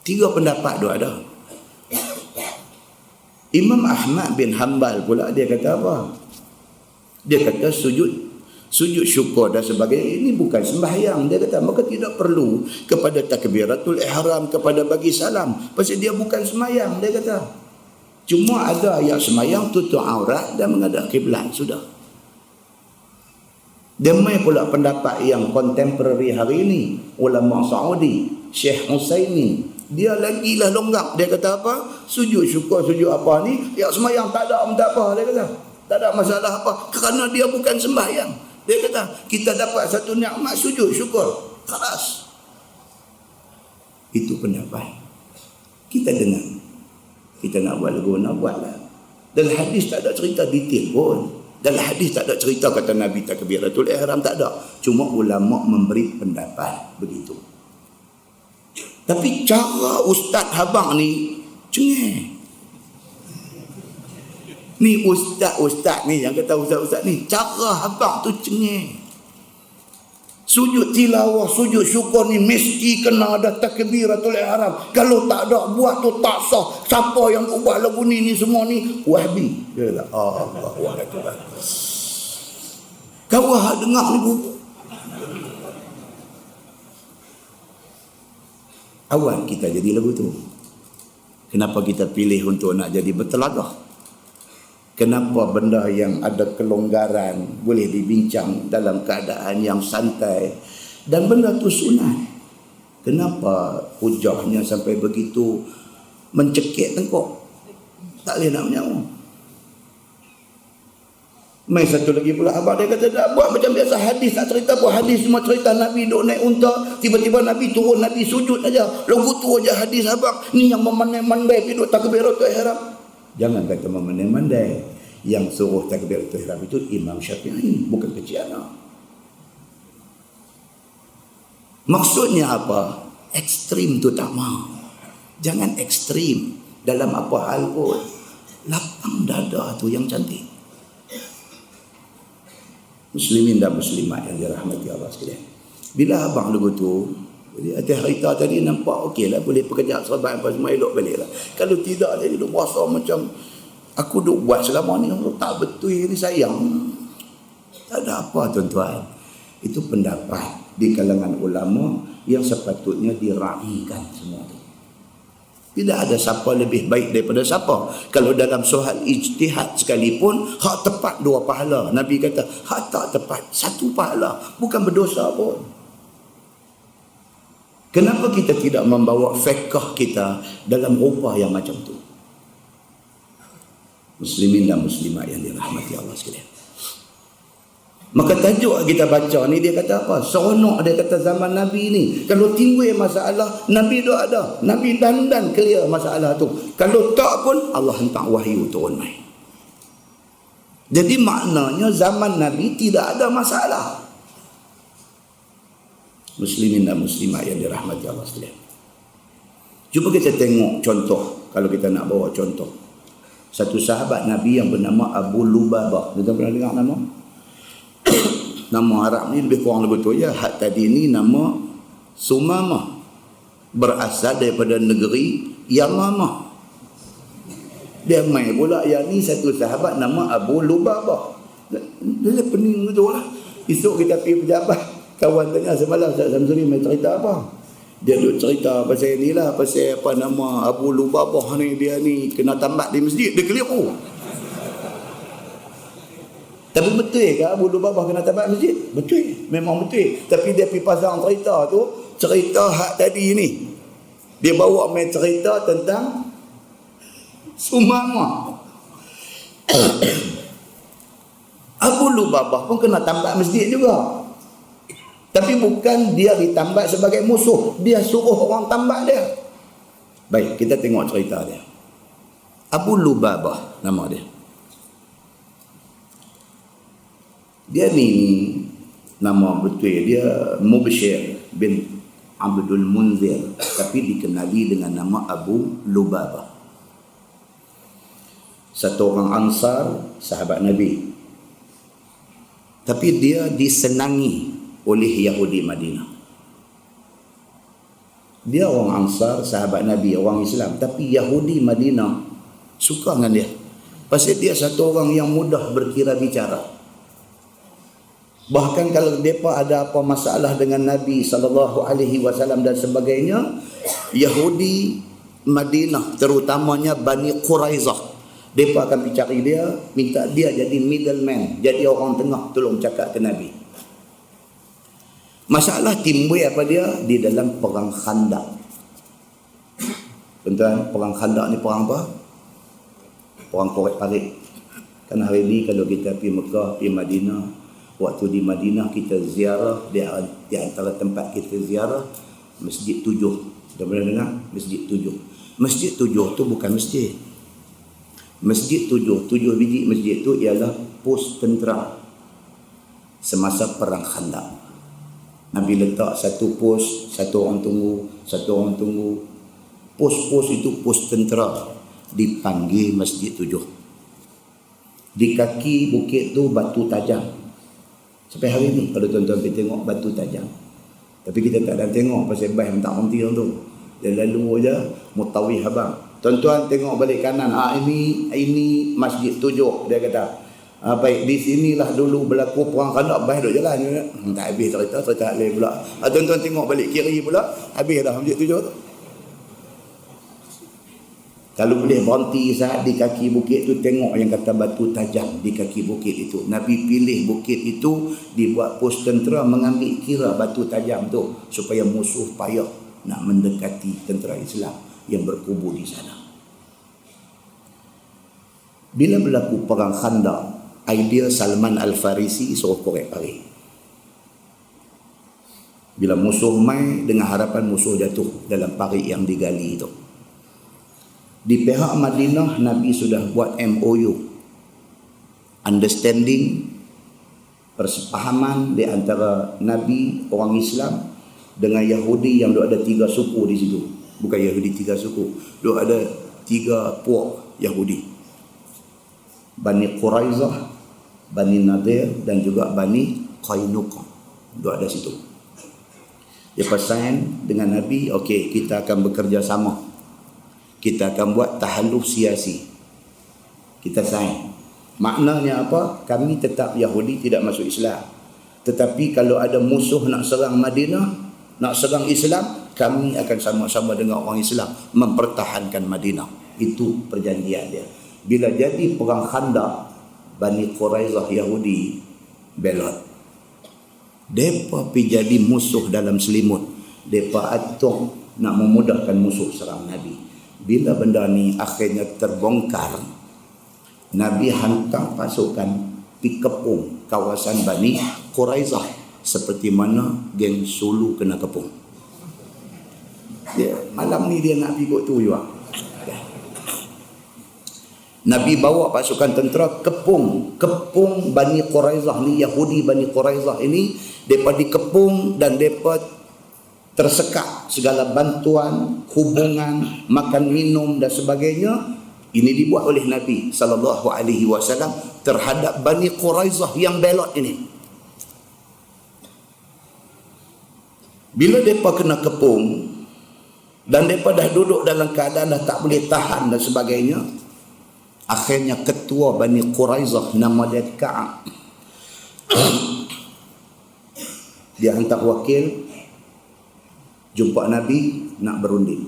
Speaker 1: 3 pendapat tu ada. Imam Ahmad bin Hanbal pula dia kata apa? Dia kata sujud syukur dan sebagainya ini bukan sembahyang. Dia kata maka tidak perlu kepada takbiratul ihram, kepada bagi salam, pasal dia bukan sembahyang. Dia kata cuma ada ayat sembahyang tutup aurat dan menghadap kiblat, sudah. Dia mai pula pendapat yang contemporary hari ini, ulama Saudi, Syekh Utsaimin, dia lagilah longgak. Dia kata apa? Sujud syukur, sujud apa ni? Ya sembahyang tak ada pun tak apa. Dia kata tak ada masalah apa, kerana dia bukan sembahyang. Dia kata kita dapat satu nikmat sujud syukur, keras. Itu pendapat. Kita dengar. Kita nak buat lagu, nak buat lah. Dalam hadis tak ada cerita detail pun. Dalam hadis tak ada cerita kata Nabi takbiratul ihram, tak ada. Cuma ulama memberi pendapat begitu. Tapi cara ustaz abang ni cengeng. Ni ustaz ni yang kata ustaz ni, cara abang tu cengeng. Sujud tilawah, sujud syukur ni mesti kena ada takbiratul ihram. Kalau tak ada, buat tu tak sah. Siapa yang buat lagu ni semua ni Wahbi. Dia kata, Allahu Akbar. Kau dengar ni buku. Awal kita jadi lagu tu. Kenapa kita pilih untuk nak jadi bertelaga? Kenapa benda yang ada kelonggaran boleh dibincang dalam keadaan yang santai dan benda tu sunat? Kenapa hujahnya sampai begitu mencekik tengkok? Tak boleh nak menyawa. Mai satu lagi pula abang dia kata tak buat macam biasa hadis, tak cerita buat hadis semua cerita Nabi duk naik unta, tiba-tiba Nabi turun, Nabi sujud aja. Lagu tu aja hadis abang. Ni yang memandai-mandai pergi duk takbiratul ihram. Jangan kata memandai-mandai. Yang suruh takbiratul ihram itu Imam Syafi'i, bukan kecil anak. Maksudnya apa? Ekstrim tu tak mau. Jangan ekstrim dalam apa hal pun. Lapang dada tu yang cantik. Muslimin dan muslimat yang dirahmati Allah sekalian. Bila abang lagu tu, jadi atas cerita tadi nampak okey lah, boleh pekerja serban apa semua elok balik lah. Kalau tidak jadi duk berasa macam aku duk buat selama ni tak betul ni, sayang. Tak ada apa tuan-tuan. Itu pendapat di kalangan ulama yang sepatutnya diraihkan semua tu. Tidak ada siapa lebih baik daripada siapa. Kalau dalam soal ijtihad sekalipun, hak tepat 2 pahala. Nabi kata, hak tak tepat 1 pahala. Bukan berdosa pun. Kenapa kita tidak membawa fiqh kita dalam rupa yang macam tu? Muslimin dan muslimat yang dirahmati Allah sekalian. Maka tajuk kita baca ni dia kata apa? Seronok dia kata zaman Nabi ni. Kalau timbul masalah, Nabi tu ada. Nabi dandan clear masalah tu. Kalau tak pun Allah hantar wahyu turun mai. Jadi maknanya zaman Nabi tidak ada masalah. Muslimin dan muslimat yang dirahmati Allah sekalian. Cuba kita tengok contoh. Kalau kita nak bawa contoh. Satu sahabat Nabi yang bernama Abu Lubabah. Kita pernah dengar nama? Nama Arab ni lebih kurang lebih betul ya. Hak tadi ni nama Sumamah, berasal daripada negeri Yamamah. Dia mai pula yang ni satu sahabat nama Abu Lubabah. Dia pening betul lah. Esok kita pergi pejabat, kawan tanya semalam Ustaz Samsuri mai cerita apa? Dia duk cerita pasal ni lah, pasal apa nama Abu Lubabah ni, dia ni kena tambat di masjid, dia keliru. Tapi betul ke Abu Lubabah kena tabat masjid? Betul, memang betul. Tapi dia pergi pasang cerita tu, cerita hak tadi ni. Dia bawa main cerita tentang Sumamah. Abu Lubabah pun kena tambat masjid juga. Tapi bukan dia ditambat sebagai musuh, dia suruh orang tambat dia. Baik, kita tengok cerita dia. Abu Lubabah nama dia. Dia ni nama betul dia Mubashir bin Abdul Munzir, tapi dikenali dengan nama Abu Lubabah. Satu orang Ansar, sahabat Nabi. Tapi dia disenangi oleh Yahudi Madinah. Dia orang Ansar, sahabat Nabi, orang Islam, tapi Yahudi Madinah suka dengan dia. Pasal dia satu orang yang mudah berkira bicara. Bahkan kalau mereka ada apa masalah dengan Nabi SAW dan sebagainya, Yahudi Madinah, terutamanya Bani Quraizah, mereka akan pergi cari dia, minta dia jadi middleman, jadi orang tengah tolong cakap ke Nabi. Masalah timbul apa dia? Di dalam perang Khandaq. Tuan-tuan, perang Khandaq ni perang apa? Perang korek parit. Kan hari ni kalau kita pergi Mekah, pergi Madinah, waktu di Madinah kita ziarah, di antara tempat kita ziarah Masjid 7. Dah pernah dengar? Masjid 7. Masjid 7 tu bukan masjid. Masjid 7 biji masjid tu ialah pos tentera semasa perang Khandaq. Nabi letak satu pos, satu orang tunggu. Pos-pos itu pos tentera, dipanggil Masjid 7. Di kaki bukit tu batu tajam. Sampai hari ni kalau tuan-tuan pergi tengok batu tajam. Tapi kita tak ada tengok pasal baik tak berhenti tu. Dia lalu aja mutawih abang. Tuan-tuan tengok balik kanan. Ini Masjid 7 dia kata. Baik, di sinilah dulu berlaku perang Khandaq. Baik duk jalan. Tak habis cerita lain pula. Tuan-tuan tengok balik kiri pula. Habis dah Masjid 7 tu. Kalau boleh berhenti saat di kaki bukit tu, tengok yang kata batu tajam di kaki bukit itu. Nabi pilih bukit itu dibuat pos tentera, mengambil kira batu tajam tu supaya musuh payah nak mendekati tentera Islam yang berkubu di sana. Bila berlaku perang Khandaq, idea Salman Al-Farisi suruh korek parit. Bila musuh mai dengan harapan musuh jatuh dalam parit yang digali itu. Di pihak Madinah, Nabi sudah buat MOU, understanding, persepahaman di antara Nabi orang Islam dengan Yahudi yang ada 3 suku di situ. Bukan Yahudi 3 suku, ada 3 puak Yahudi. Bani Quraizah, Bani Nadir dan juga Bani Qainuqa. Ada situ. Dia pesan dengan Nabi, okey, kita akan bekerja sama. Kita akan buat tahalluf siasi. Kita sign. Maknanya apa? Kami tetap Yahudi, tidak masuk Islam. Tetapi kalau ada musuh nak serang Madinah, nak serang Islam, kami akan sama-sama dengan orang Islam mempertahankan Madinah. Itu perjanjian dia. Bila jadi perang Khandaq, Bani Quraizah Yahudi belot. Mereka pergi jadi musuh dalam selimut. Mereka atur nak memudahkan musuh serang Nabi. Bila benda ni akhirnya terbongkar, Nabi hantar pasukan pergi kepung kawasan Bani Quraizah seperti mana geng Sulu kena kepung. Malam ni dia nak pergi kot tu juga. Nabi bawa pasukan tentera kepung Bani Quraizah ni, Yahudi Bani Quraizah ini. Mereka dikepung dan mereka tersekat segala bantuan, hubungan, makan minum dan sebagainya. Ini dibuat oleh Nabi SAW terhadap Bani Quraizah yang belot ini. Bila mereka kena kepung dan mereka dah duduk dalam keadaan dah tak boleh tahan dan sebagainya, akhirnya ketua Bani Quraizah nama dia Ka'ab, dia hantar wakil jumpa Nabi nak berunding.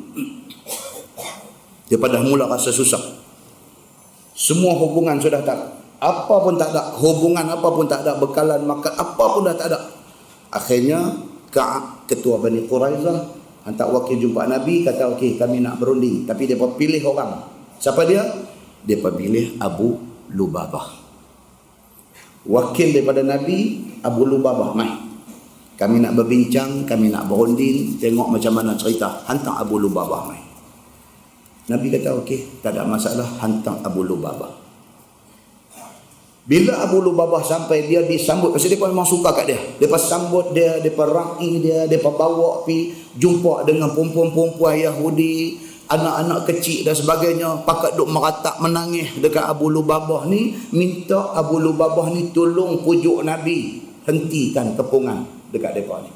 Speaker 1: Dia pada mula rasa susah. Semua hubungan sudah tak, apa pun tak ada, hubungan apa pun tak ada, bekalan makan apa pun dah tak ada. Akhirnya Ka'ab, ketua Bani Quraizah, hantar wakil jumpa Nabi, kata okey, kami nak berunding. Tapi dia pilih orang. Siapa dia? Dia pilih Abu Lubabah. Wakil daripada Nabi, Abu Lubabah, mai. Kami nak berbincang, kami nak berunding, tengok macam mana cerita. Hantar Abu Lubabah mai. Nabi kata okey, tak ada masalah, hantar Abu Lubabah. Bila Abu Lubabah sampai, dia disambut. Pasal dia memang suka kat dia. Dia sambut dia, dia raih dia, dia bawa pergi jumpa dengan perempuan-perempuan Yahudi, anak-anak kecil dan sebagainya. Pakat duk meratap menangis dekat Abu Lubabah ni, minta Abu Lubabah ni tolong pujuk Nabi hentikan kepungan dekat mereka ni.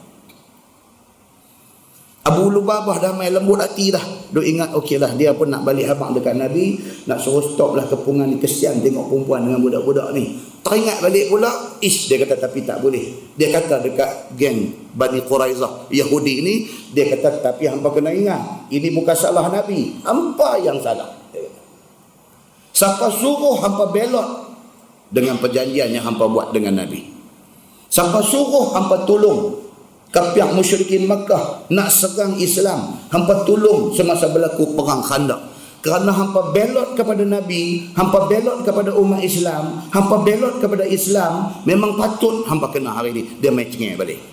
Speaker 1: Abu Lubabah dah main lembut hati dah. Duk ingat okeylah, dia pun nak balik habang dekat Nabi, nak suruh stop lah kepungan ni, kesian tengok perempuan dengan budak-budak ni. Teringat balik pula, dia kata tapi tak boleh. Dia kata dekat geng Bani Quraizah Yahudi ni, dia kata tapi hampa kena ingat, ini bukan salah Nabi, hampa yang salah. Siapa suruh hampa belot dengan perjanjian yang hampa buat dengan Nabi? Siapa suruh hampa tolong pihak musyrikin Makkah nak serang Islam, hampa tolong semasa berlaku perang Khandaq? Kerana hampa belot kepada Nabi, hampa belot kepada umat Islam, hampa belot kepada Islam, memang patut hampa kena hari ini. Dia main cengeng balik.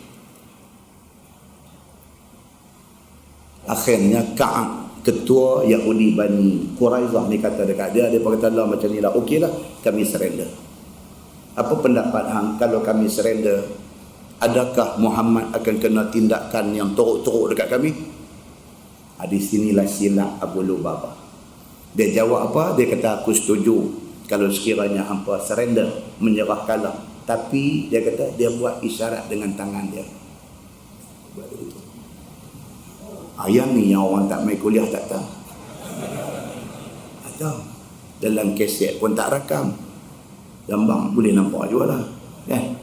Speaker 1: Akhirnya Ka'ab, ketua Yahudi Bani Quraizah ni, kata dekat dia, dia kata lah macam ni lah, okeylah, kami surrender. Apa pendapat hang kalau kami surrender? adakah Muhammad akan kena tindakan yang teruk-teruk dekat kami? Di sinilah silap Abu Lubabah. Dia jawab apa? Dia kata, aku setuju kalau sekiranya hampa surrender, menyerah kalah. Tapi dia kata, dia buat isyarat dengan tangan dia. Buat begitu. Ayam ni yang orang tak main kuliah tak tahu. Ada. Dalam keset pun tak rakam. Gambar boleh nampak juga lah. Kan?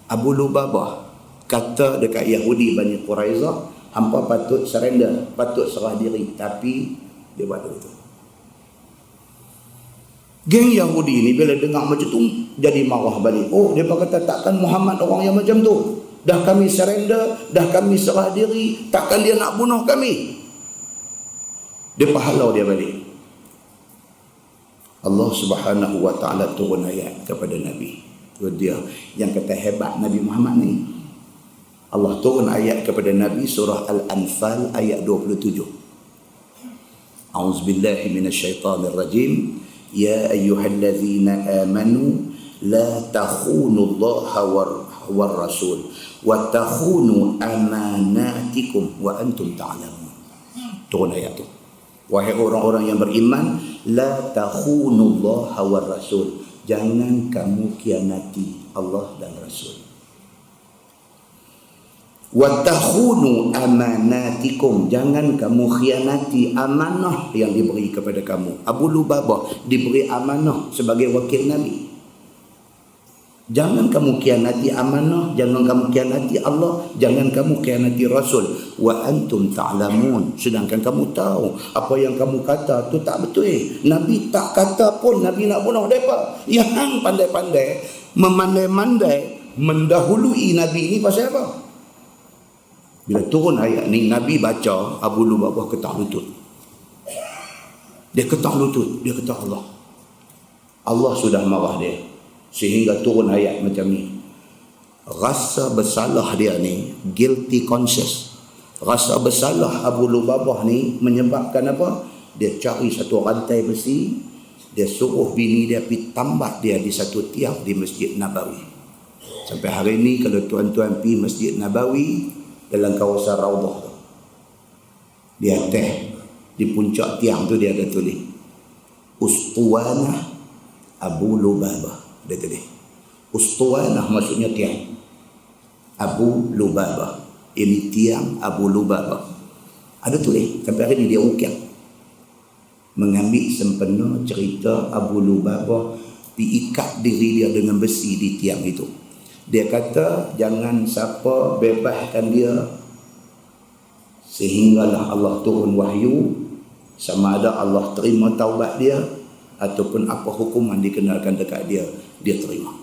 Speaker 1: Abu Lubabah kata dekat Yahudi Bani Quraizah, hampa patut surrender, patut serah diri. Tapi dia buat begitu. Geng Yahudi ni bila dengar macam tu jadi marah balik. Oh, dia kata takkan Muhammad orang yang macam tu. Dah kami surrender, dah kami serah diri, takkan dia nak bunuh kami. Dia pahalau dia balik. Allah Subhanahu wa taala turun ayat kepada Nabi. Itu dia yang kata hebat Nabi Muhammad ni. Allah turun ayat kepada Nabi surah Al-Anfal ayat 27. A'udzubillahi minasyaitonir rajim. Ya ayyuhallazina amanu la takhunu Allaha war rasul wa takhunu amanatikum wa antum ta'lamun. Turun ayat tu. Wahai orang-orang yang beriman, la takhunu Allaha war rasul. Jangan kamu khianati Allah dan Rasul. Wa takhunu amanatikum, jangan kamu khianati amanah yang diberi kepada kamu. Abu Lubabah diberi amanah sebagai wakil Nabi. Jangan kamu khianati amanah, jangan kamu khianati Allah, jangan kamu khianati Rasul. Wa antum ta'lamun, sedangkan kamu tahu apa yang kamu kata tu tak betul. Nabi tak kata pun Nabi nak bunuh mereka. Yang hang pandai-pandai memandai-mandai mendahului Nabi ni pasal apa? Bila turun ayat ni, Nabi baca, Abu Lubabah ketak lutut. Dia ketak lutut, dia kata Allah. Allah sudah marah dia. Sehingga turun ayat macam ni. Rasa bersalah dia ni, guilty conscious. Rasa bersalah Abu Lubabah ni menyebabkan apa? Dia cari satu rantai besi, dia suruh bini dia pergi tambat dia di satu tiang di Masjid Nabawi. Sampai hari ni kalau tuan-tuan pergi Masjid Nabawi, dalam kawasan Raudah tu, di atas, di puncak tiang tu dia ada tulis Ustuwanah Abu Lubabah. Dia tulis Ustuwanah maksudnya tiang, Abu Lubabah ini tiang Abu Lubabah. Ada tulis sampai hari ni dia ukir, mengambil sempena cerita Abu Lubabah diikat diri dia dengan besi di tiang itu. Dia kata jangan siapa bebaskan dia sehinggalah Allah turun wahyu, sama ada Allah terima taubat dia ataupun apa hukuman dikenalkan dekat dia, dia terima.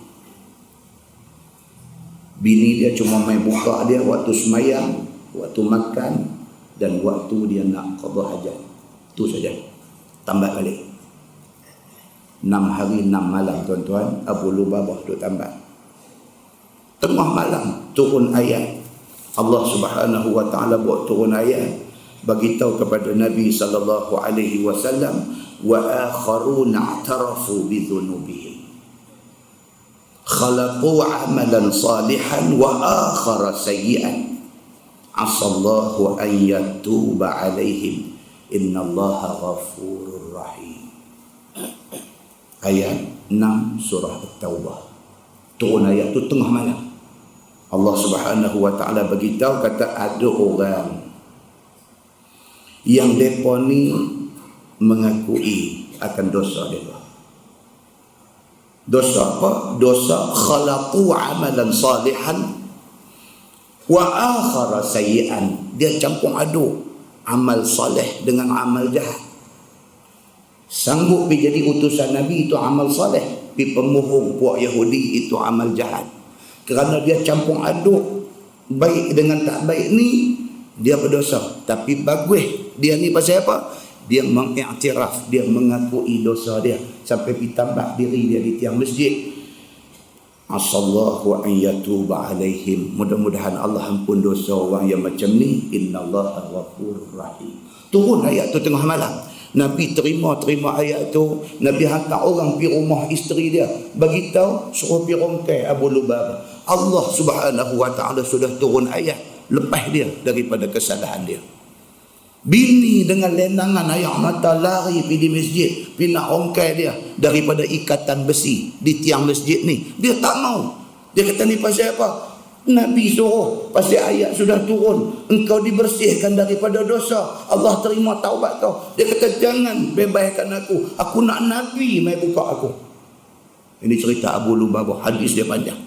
Speaker 1: Bini dia cuma main buka dia waktu semayang, waktu makan dan waktu dia nak qada hajat. Itu saja. Tambat balik. 6 hari 6 malam tuan-tuan, Abu Lubabah duduk tambat. Tengah malam turun ayat. Allah Subhanahu wa taala buat turun ayat bagi tahu kepada Nabi sallallahu alaihi wasallam, wa akharuna i'tarafu bi dhunubihim khalaqu amalan salihan wa akhara sayyi'an asallahu an yatuba alaihim innallaha ghafurur rahim. Ayat 6 surah At-Taubah. Turun ayat tu tengah malam. Allah Subhanahu wa taala beritahu kata ada orang yang depa ni mengakui akan dosa dia. Dosa apa? Dosa khalaqu amalan salihan wa akhara sayyi'an. Dia campur aduk amal soleh dengan amal jahat. Sanggup pergi jadi utusan Nabi itu amal soleh, pergi pemohong puak Yahudi itu amal jahat. Kerana dia campur aduk baik dengan tak baik ni, dia berdosa. Tapi bagus dia ni pasal apa? Dia mengiktiraf, dia mengakui dosa dia sampai pergi tambah diri dia di tiang masjid. Asallahu an yatuba alaihim. Mudah-mudahan Allah ampun dosa orang yang macam ni. Innallaha ghafurur rahim. Turun ayat tu tengah malam. Nabi terima ayat tu. Nabi hantar orang pergi rumah isteri dia, bagi tahu suruh pergi rongkai Abu Lubabah. Allah Subhanahu wa ta'ala sudah turun ayat lepas dia daripada kesalahan dia. Bini dengan lenangan air mata lari pergi di masjid, pergi nak rongkai dia daripada ikatan besi di tiang masjid ni. Dia tak mau. Dia kata ni pasal apa? Nabi suruh, pasal ayat sudah turun, engkau dibersihkan daripada dosa, Allah terima taubat kau. Dia kata jangan bebaskan aku nak Nabi mai buka aku. Ini cerita Abu Lubabah, hadis dia panjang.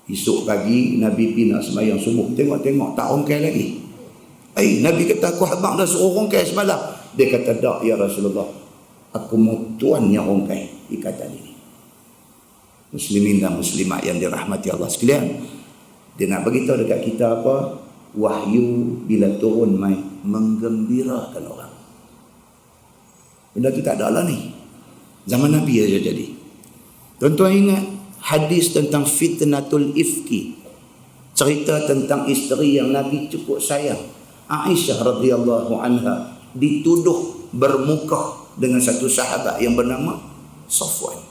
Speaker 1: Esok pagi Nabi pergi nak sembahyang subuh, tengok tak rongkai lagi. Nabi kata aku abang dah suruh rongkai semalam. Dia kata tak ya Rasulullah, aku mau tuan yang rongkai ikatan ini. Muslimin dan muslimat yang dirahmati Allah sekalian, dia nak beritahu dekat kita apa? Wahyu bila turun mai menggembirakan orang. Benda tu tak ada lah ni, zaman Nabi aja jadi. Tuan-tuan ingat hadis tentang fitnatul ifki, cerita tentang isteri yang Nabi cukup sayang, Aisyah radhiyallahu anha, dituduh bermuka dengan satu sahabat yang bernama Safwan.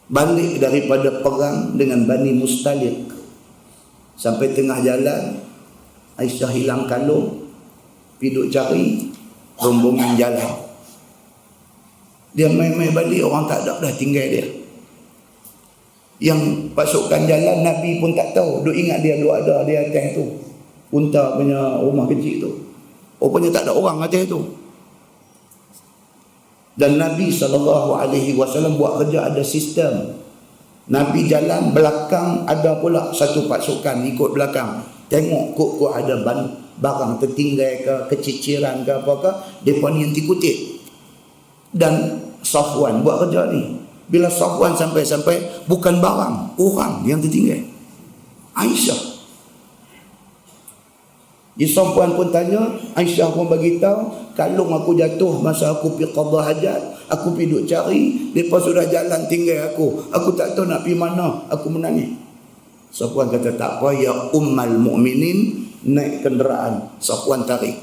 Speaker 1: Balik daripada perang dengan Bani Mustalik, sampai tengah jalan Aisyah hilang kalung, pergi duk cari rombongan jalan. Dia main-main balik, orang tak ada dah tinggal dia. Yang pasukan jalan Nabi pun tak tahu, duk ingat dia duk ada di atas tu, unta punya rumah kecil tu. Rupanya tak ada orang atas tu. Dan Nabi SAW buat kerja ada sistem. Nabi jalan belakang, ada pula satu pasukan ikut belakang. Tengok kok ada barang tertinggal ke, keciciran ke apa ke, mereka ni yang tikutip. Dan Safwan buat kerja ni. Bila Safwan sampai bukan barang, orang yang tertinggal. Aisyah. Safwan pun tanya, Aisyah pun bagi tahu, kalung aku jatuh masa aku pergi qada hajat, aku pergi duk cari, depa sudah jalan tinggal aku tak tahu nak pergi mana, aku menangis. Safwan kata tak apa ya ummal mukminin, naik kenderaan. Safwan tarik.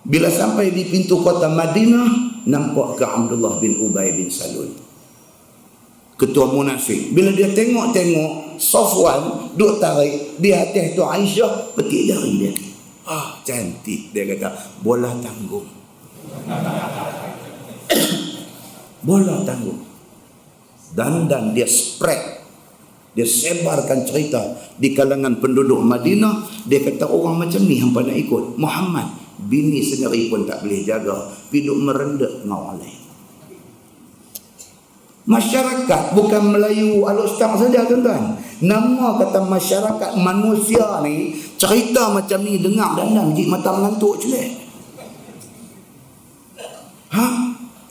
Speaker 1: Bila sampai di pintu kota Madinah, nampak ke Abdullah bin Ubay bin Salul, ketua munafik. Bila dia tengok Safwan duk tarik di atas tu Aisyah, petik jari dia. Cantik, dia kata bola tanggung. Bola tanggung. Dan dia spread, dia sebarkan cerita di kalangan penduduk Madinah. Dia kata orang macam ni hampa nak ikut Muhammad, bini sendiri pun tak boleh jaga, hidup merendah dengan orang lain. Masyarakat bukan Melayu Alustang saja tuan-tuan. Nama kata masyarakat manusia ni, cerita macam ni dengar dan jik mata mengantuk celek.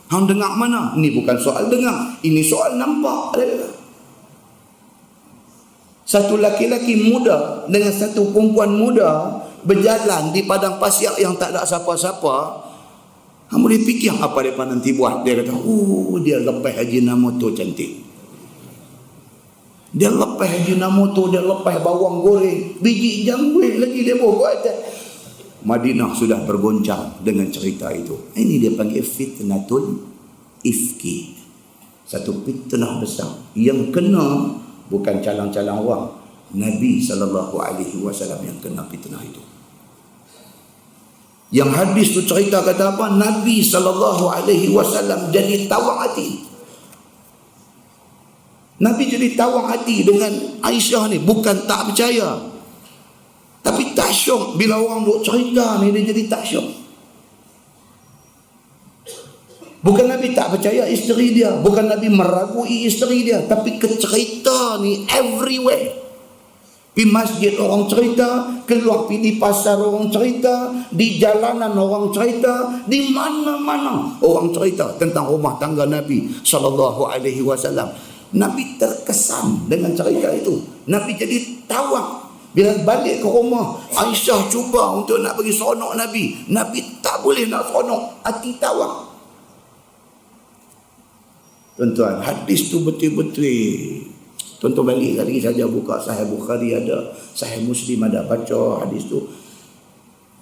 Speaker 1: Hang dengar mana? Ni bukan soal dengar, ini soal nampak. Satu laki-laki muda dengan satu perempuan muda berjalan di padang pasir yang tak ada siapa-siapa. Kamu boleh fikir apa mereka nanti buat. Dia kata, dia lepas haji namoto cantik. Dia lepas haji namoto, dia lepas bawang goreng, biji janggut lagi dia bawa ke atas. Madinah sudah bergoncang dengan cerita itu. Ini dia panggil fitnatul ifki. Satu fitnah besar yang kena bukan calang-calang orang. Nabi SAW yang kena fitnah itu. Yang hadis tu cerita kata apa? Nabi SAW jadi tawang hati. Nabi jadi tawang hati dengan Aisyah ni. Bukan tak percaya, tapi tak syok. Bila orang buat cerita ni, dia jadi tak syok. Bukan Nabi tak percaya isteri dia, bukan Nabi meragui isteri dia, tapi kecerita ni everywhere. Di masjid orang cerita, keluar pergi di pasar orang cerita, di jalanan orang cerita, di mana-mana orang cerita tentang rumah tangga Nabi SAW. Nabi terkesan dengan cerita itu. Nabi jadi tawang. Bila balik ke rumah, Aisyah cuba untuk nak bagi seronok Nabi. Nabi tak boleh nak seronok, hati tawang. Tuan-tuan, hadis tu betul-betul. Tuan-tuan balik lagi saja buka Sahih Bukhari ada, Sahih Muslim ada, baca hadis tu.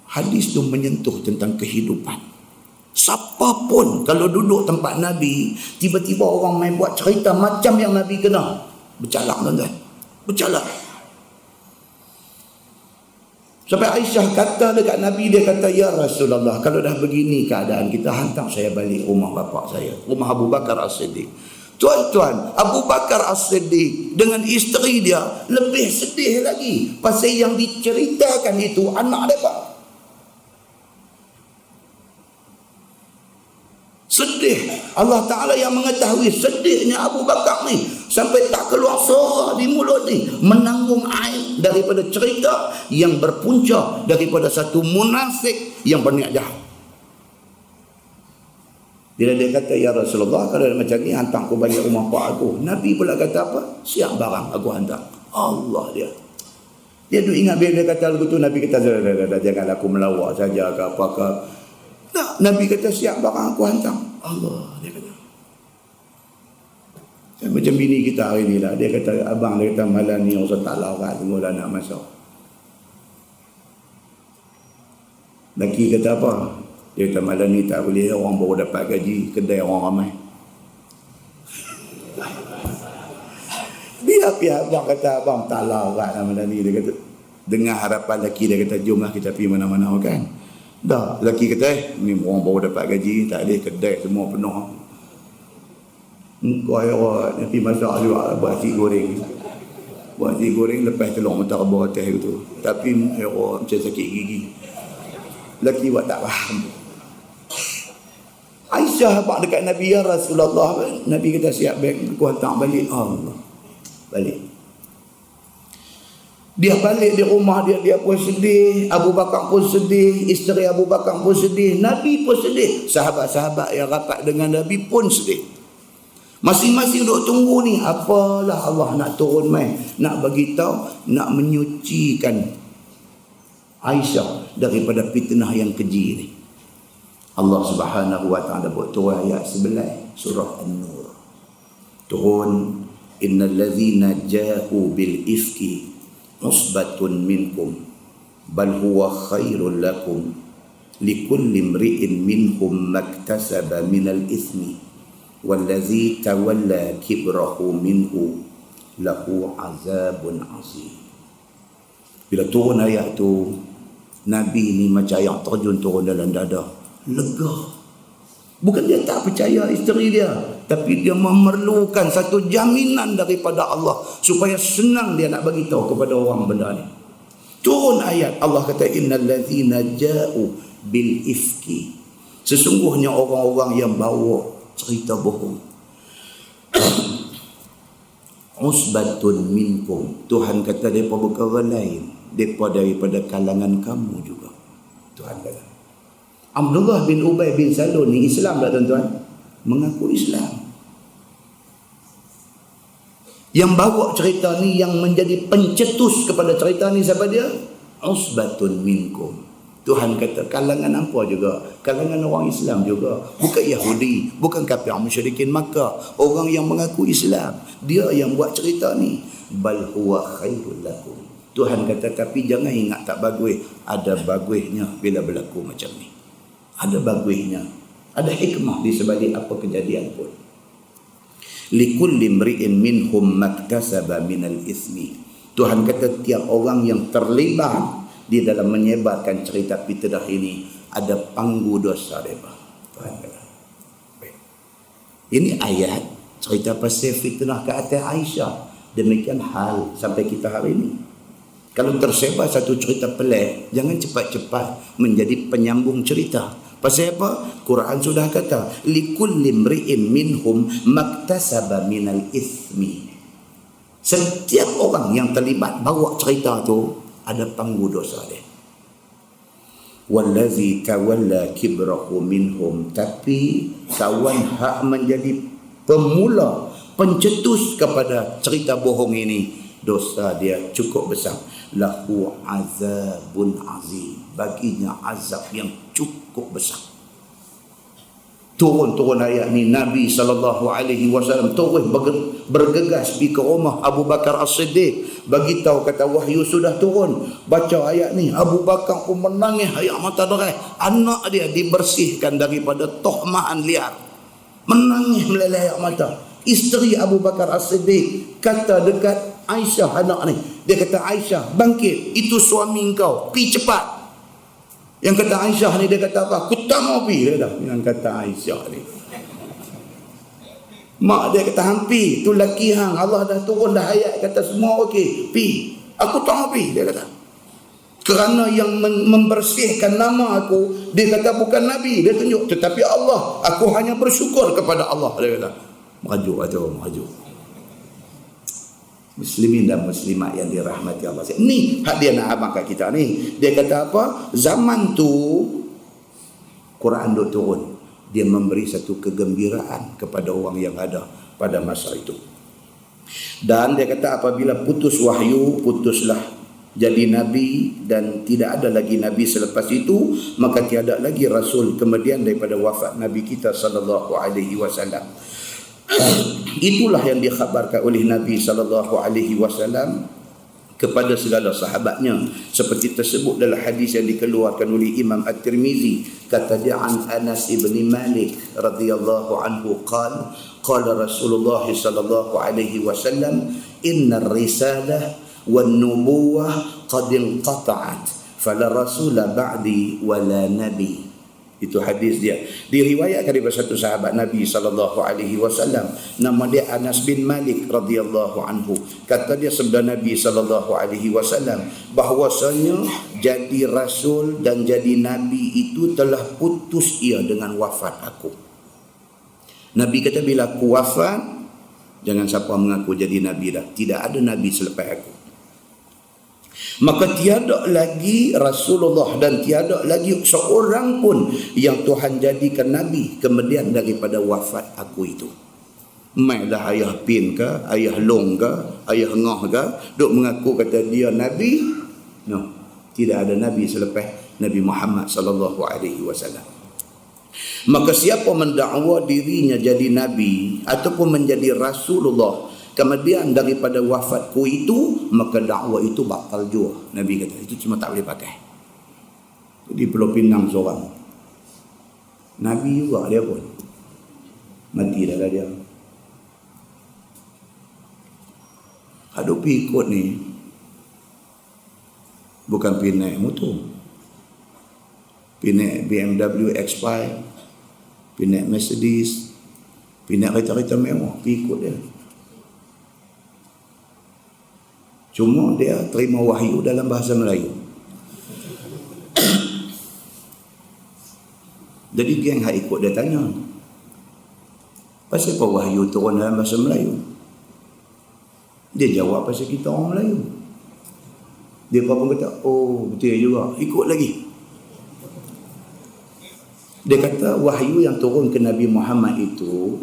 Speaker 1: Hadis tu menyentuh tentang kehidupan. Siapa Apapun, kalau duduk tempat Nabi, tiba-tiba orang main buat cerita macam yang Nabi kena, bercalak tuan-tuan, bercalak. Sampai Aisyah kata dekat Nabi, dia kata, ya Rasulullah, kalau dah begini keadaan kita, hantar saya balik rumah bapa saya, rumah Abu Bakar As-Siddiq. Tuan-tuan, Abu Bakar As-Siddiq dengan isteri dia lebih sedih lagi pasal yang diceritakan itu anak mereka. Sedih. Allah Ta'ala yang mengetahui sedihnya Abu Bakar ni sampai tak keluar suara di mulut ni, menanggung air daripada cerita yang berpunca daripada satu munafik yang berniat jahat. Bila dia kata, ya Rasulullah, kalau macam ni hantar aku balik rumah pak aku. Nabi pula kata apa? Siap barang aku hantar. Allah dia. Dia duk ingat bila dia kata lagu tu, Nabi kata, jangan aku melawak saja ke apa ke. Tak, Nabi kata siap barang aku hantar. Allah dia kata. Macam bini kita hari ni lah. Dia kata, abang dia kata malam ni orang tak larat, tunggulah nak masuk. Laki kata apa? Dia kata malam ni tak boleh, orang baru dapat gaji, kedai orang ramai. Biar abang kata abang tak larat lah malam ni. Dia kata, dengar harapan laki dia kata, jomlah kita pergi mana-mana kan. Dah, lelaki kata, ni orang baru dapat gaji, tak ada kedai semua penuh. Kau ayah nanti masak juga, buat nasi goreng. Buat nasi goreng lepas telur mata rebah atas tu. Tapi ayah macam sakit gigi. Lelaki buat tak faham. Aisyah abang dekat Nabi, ya Rasulullah. Nabi kata siap beg, aku hantar balik. Allah, balik. Dia balik di rumah dia pun sedih, Abu Bakar pun sedih, isteri Abu Bakar pun sedih, Nabi pun sedih, sahabat-sahabat yang rapat dengan Nabi pun sedih. Masing-masing duk tunggu ni, apalah Allah nak turun mai, nak bagi tahu, nak menyucikan Aisyah daripada fitnah yang keji ni. Allah Subhanahu wa taala buat turun ayat 11 surah An-Nur. Turun, innal ladzina ja'u bil ifki usbatun minkum bal huwa khairul lakum likulli imri'in minhum maktasaba minal ithmi wallazi tawalla kibrahu minhu lahu azabun azim. Bila turun ayat tu, Nabi ni macam yang terjun turun dalam dada, lega. Bukan dia tak percaya isteri dia, tapi dia memerlukan satu jaminan daripada Allah supaya senang dia nak bagi tahu kepada orang benda ni. Turun ayat, Allah kata, innal ladzina ja'u bil ifki, sesungguhnya orang-orang yang bawa cerita bohong. Usbatun minkum, Tuhan kata mereka perkara lain, mereka daripada kalangan kamu juga. Tuhan kata. Abdullah bin Ubay bin Salul ni Islam tak tuan-tuan? Mengaku Islam. Yang bawa cerita ni, yang menjadi pencetus kepada cerita ni siapa dia? Usbatun minkum. Tuhan kata kalangan apa juga? Kalangan orang Islam juga. Bukan Yahudi, bukan kafir musyrikin Makkah. Orang yang mengaku Islam. Dia yang buat cerita ni. Bal huwa khairul lakum. Tuhan kata, tapi jangan ingat tak bagus. Ada bagusnya bila berlaku macam ni. Ada bagusnya, ada hikmah di sebalik apa kejadian pun. Likulli imri'in minhum maktasaba minal ismi. Tuhan kata tiap orang yang terlibat di dalam menyebarkan cerita fitnah ini ada panggu dosa mereka. Tuhan kata. Ini ayat cerita pasal fitnah ke atas Aisyah. Demikian hal sampai kita hari ini. Kalau tersebar satu cerita pelik, jangan cepat-cepat menjadi penyambung cerita. Pasal apa? Quran sudah kata, likulli imri'in minhum maktasaba minal ithmi. Setiap orang yang terlibat bawa cerita tu ada panggu dosa dia. Wallazi tawalla kibrahu minhum, tapi kawan hak menjadi pemula, pencetus kepada cerita bohong ini, dosa dia cukup besar. Lahu azabun azim, baginya azab yang cukup besar. turun ayat ni, Nabi sallallahu alaihi wasallam terus bergegas pergi ke rumah Abu Bakar As-Siddiq, bagi tahu kata wahyu sudah turun. Baca ayat ni, Abu Bakar pun menangis air mata derai. Anak dia dibersihkan daripada tuhmahan liar, menangis meleleh air mata. Isteri Abu Bakar As-Siddiq kata dekat Aisyah anak ni, dia kata, Aisyah bangkit, itu suami engkau, pergi cepat. Yang kata Aisyah ni, dia kata apa? Aku tak mau pergi, dia kata. Yang kata Aisyah ni, mak dia kata, hampir tu laki hang, Allah dah turun dah ayat kata semua okey, pergi. Aku tak mau pergi, dia kata. Kerana yang membersihkan nama aku, dia kata bukan Nabi, dia tunjuk, tetapi Allah. Aku hanya bersyukur kepada Allah, dia kata. Merajuk atau merajuk. Muslimin dan muslimat yang dirahmati Allah. Ni hak dia nak abang kat kita ni. Dia kata apa? Zaman tu Quran duk turun. Dia memberi satu kegembiraan kepada orang yang ada pada masa itu. Dan dia kata apabila putus wahyu, putuslah jadi nabi dan tidak ada lagi nabi selepas itu, maka tiada lagi rasul kemudian daripada wafat nabi kita sallallahu alaihi wasallam. Itulah yang dikhabarkan oleh Nabi sallallahu alaihi wasallam kepada segala sahabatnya, seperti tersebut dalam hadis yang dikeluarkan oleh Imam At-Tirmizi. Kata dia, an Anas ibn Malik radhiyallahu anhu qala Rasulullah sallallahu alaihi wasallam, inna ar-risalah wan nubuwah qad inqata'at fala rasula ba'di wala nabi. Itu hadis dia. Diriwayatkan daripada satu sahabat Nabi sallallahu alaihi wasallam, nama dia Anas bin Malik radhiyallahu anhu. Kata dia sabda Nabi sallallahu alaihi wasallam bahwasanya jadi rasul dan jadi nabi itu telah putus ia dengan wafat aku. Nabi kata bila aku wafat, jangan siapa mengaku jadi nabi dah. Tidak ada nabi selepas aku. Maka tiada lagi Rasulullah dan tiada lagi seorang pun yang Tuhan jadikan Nabi kemudian daripada wafat aku itu. Mainlah ayah Pin ke, ayah Long ke, ayah Ngah ke, duk mengaku kata dia Nabi. No, tidak ada Nabi selepas Nabi Muhammad sallallahu alaihi wasallam. Maka siapa mendakwa dirinya jadi Nabi ataupun menjadi Rasulullah kemudian daripada wafatku itu, maka dakwah itu batal jua. Nabi kata itu cuma tak boleh pakai. Di Pulau Pinang seorang Nabi juga dia pun mati dah dia. Aduh pergi ikut ni bukan pergi naik motor, pergi naik BMW X5, pergi naik Mercedes, pergi naik kereta-kereta mewah, pergi ikut dia. Cuma dia terima wahyu dalam bahasa Melayu. Jadi geng hak ikut dia tanya, pasal apa wahyu turun dalam bahasa Melayu? Dia jawab pasal kita orang Melayu. Dia pun kata, oh betul juga, ikut lagi. Dia kata wahyu yang turun ke Nabi Muhammad itu,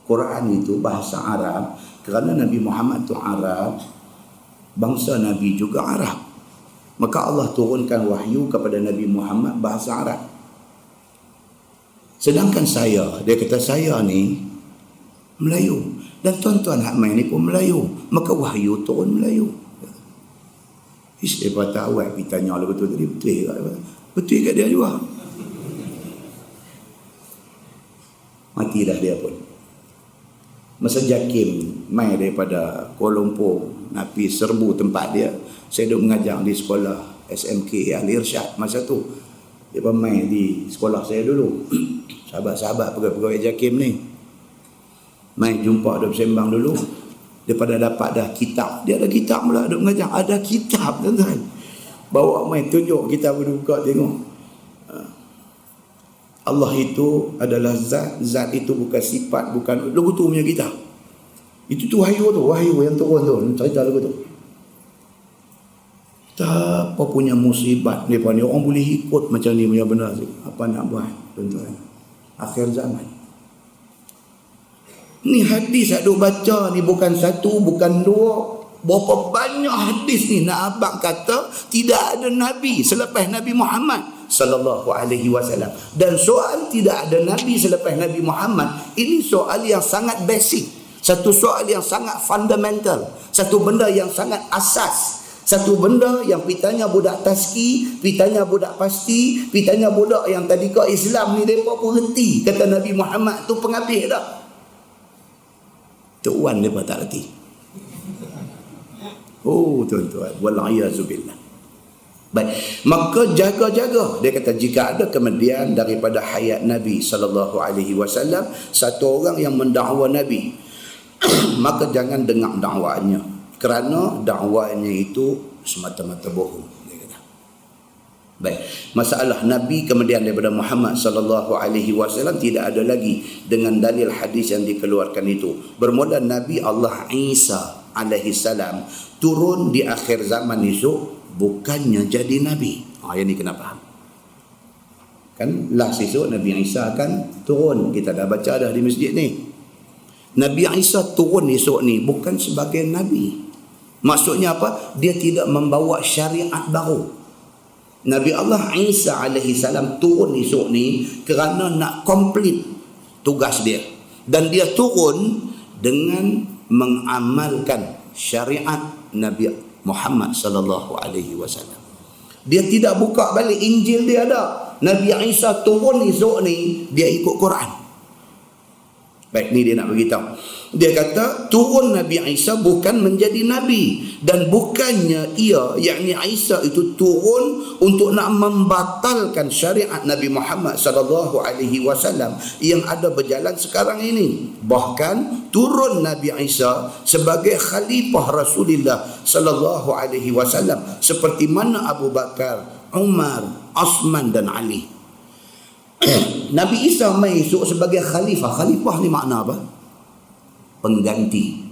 Speaker 1: Quran itu bahasa Arab, kerana Nabi Muhammad itu Arab, bangsa Nabi juga Arab. Maka Allah turunkan wahyu kepada Nabi Muhammad bahasa Arab. Sedangkan saya, dia kata saya ni Melayu. Dan tuan-tuan hak main ni pun Melayu. Maka wahyu turun Melayu. Dia tahu kita tanya lah betul tadi. Betul ke? Betul kat dia juga. Mati dah dia pun. Masa Jakim main daripada Kuala Lumpur nak pergi serbu tempat dia, saya duduk mengajar di sekolah SMK Ahli Irsyad masa tu. Dia pun main di sekolah saya dulu. Sahabat-sahabat pegawai Jakim ni main jumpa, duduk sembang dulu. Daripada dapat dah kitab, dia ada kitab pula, duduk mengajar, ada kitab tuan-tuan. Bawa main tunjuk kitab, buka tengok. Allah itu adalah zat, zat itu bukan sifat, bukan lagu tu punya kitab. Itu tu wahyu yang turun tu, cerita lagu tu. Tak apa punya musibah depa ni, orang boleh ikut macam ni punya benda tu. Apa nak buat tuan-tuan? Akhir zaman. Ni hadis yang duk baca ni bukan satu, bukan dua, berapa banyak hadis ni nak abang kata tidak ada Nabi selepas Nabi Muhammad. sallallahu alaihi wasallam. Dan soal tidak ada nabi selepas Nabi Muhammad, ini soal yang sangat basic, satu soal yang sangat fundamental, satu benda yang sangat asas, satu benda yang pitanya budak taski, pitanya budak pasti, pitanya budak yang tadi kau Islam ni mereka pun henti kata Nabi Muhammad tu penghabis dah. Tok Wan mereka tak reti. Oh tuan-tuan, wal-iazubillah. Baik, maka jaga-jaga. Dia kata jika ada kemudian daripada hayat Nabi sallallahu alaihi wasallam satu orang yang mendakwa Nabi, maka jangan dengar dakwaannya, kerana dakwaannya itu semata-mata bohong. Dia kata. Baik, masalah Nabi kemudian daripada Muhammad sallallahu alaihi wasallam tidak ada lagi dengan dalil hadis yang dikeluarkan itu. Bermula Nabi Allah Isa alaihi salam turun di akhir zaman esok, bukannya jadi Nabi. Yang ni kena faham. Kan last esok Nabi Isa akan turun. Kita dah baca dah di masjid ni. Nabi Isa turun esok ni bukan sebagai Nabi. Maksudnya apa? Dia tidak membawa syariat baru. Nabi Allah Isa alaihi salam turun esok ni kerana nak complete tugas dia. Dan dia turun dengan mengamalkan syariat Nabi Muhammad sallallahu alaihi wasallam. Dia tidak buka balik Injil dia ada. Nabi Isa turun esok ni dia ikut Quran. Baik, ni dia nak beritahu. Dia kata turun Nabi Isa bukan menjadi Nabi, dan bukannya ia, yakni Isa itu turun untuk nak membatalkan syariat Nabi Muhammad sallallahu alaihi wasallam yang ada berjalan sekarang ini. Bahkan turun Nabi Isa sebagai khalifah Rasulullah sallallahu alaihi wasallam seperti mana Abu Bakar, Umar, Osman dan Ali. Nabi Isa mai esok sebagai khalifah. Khalifah ni makna apa? Pengganti.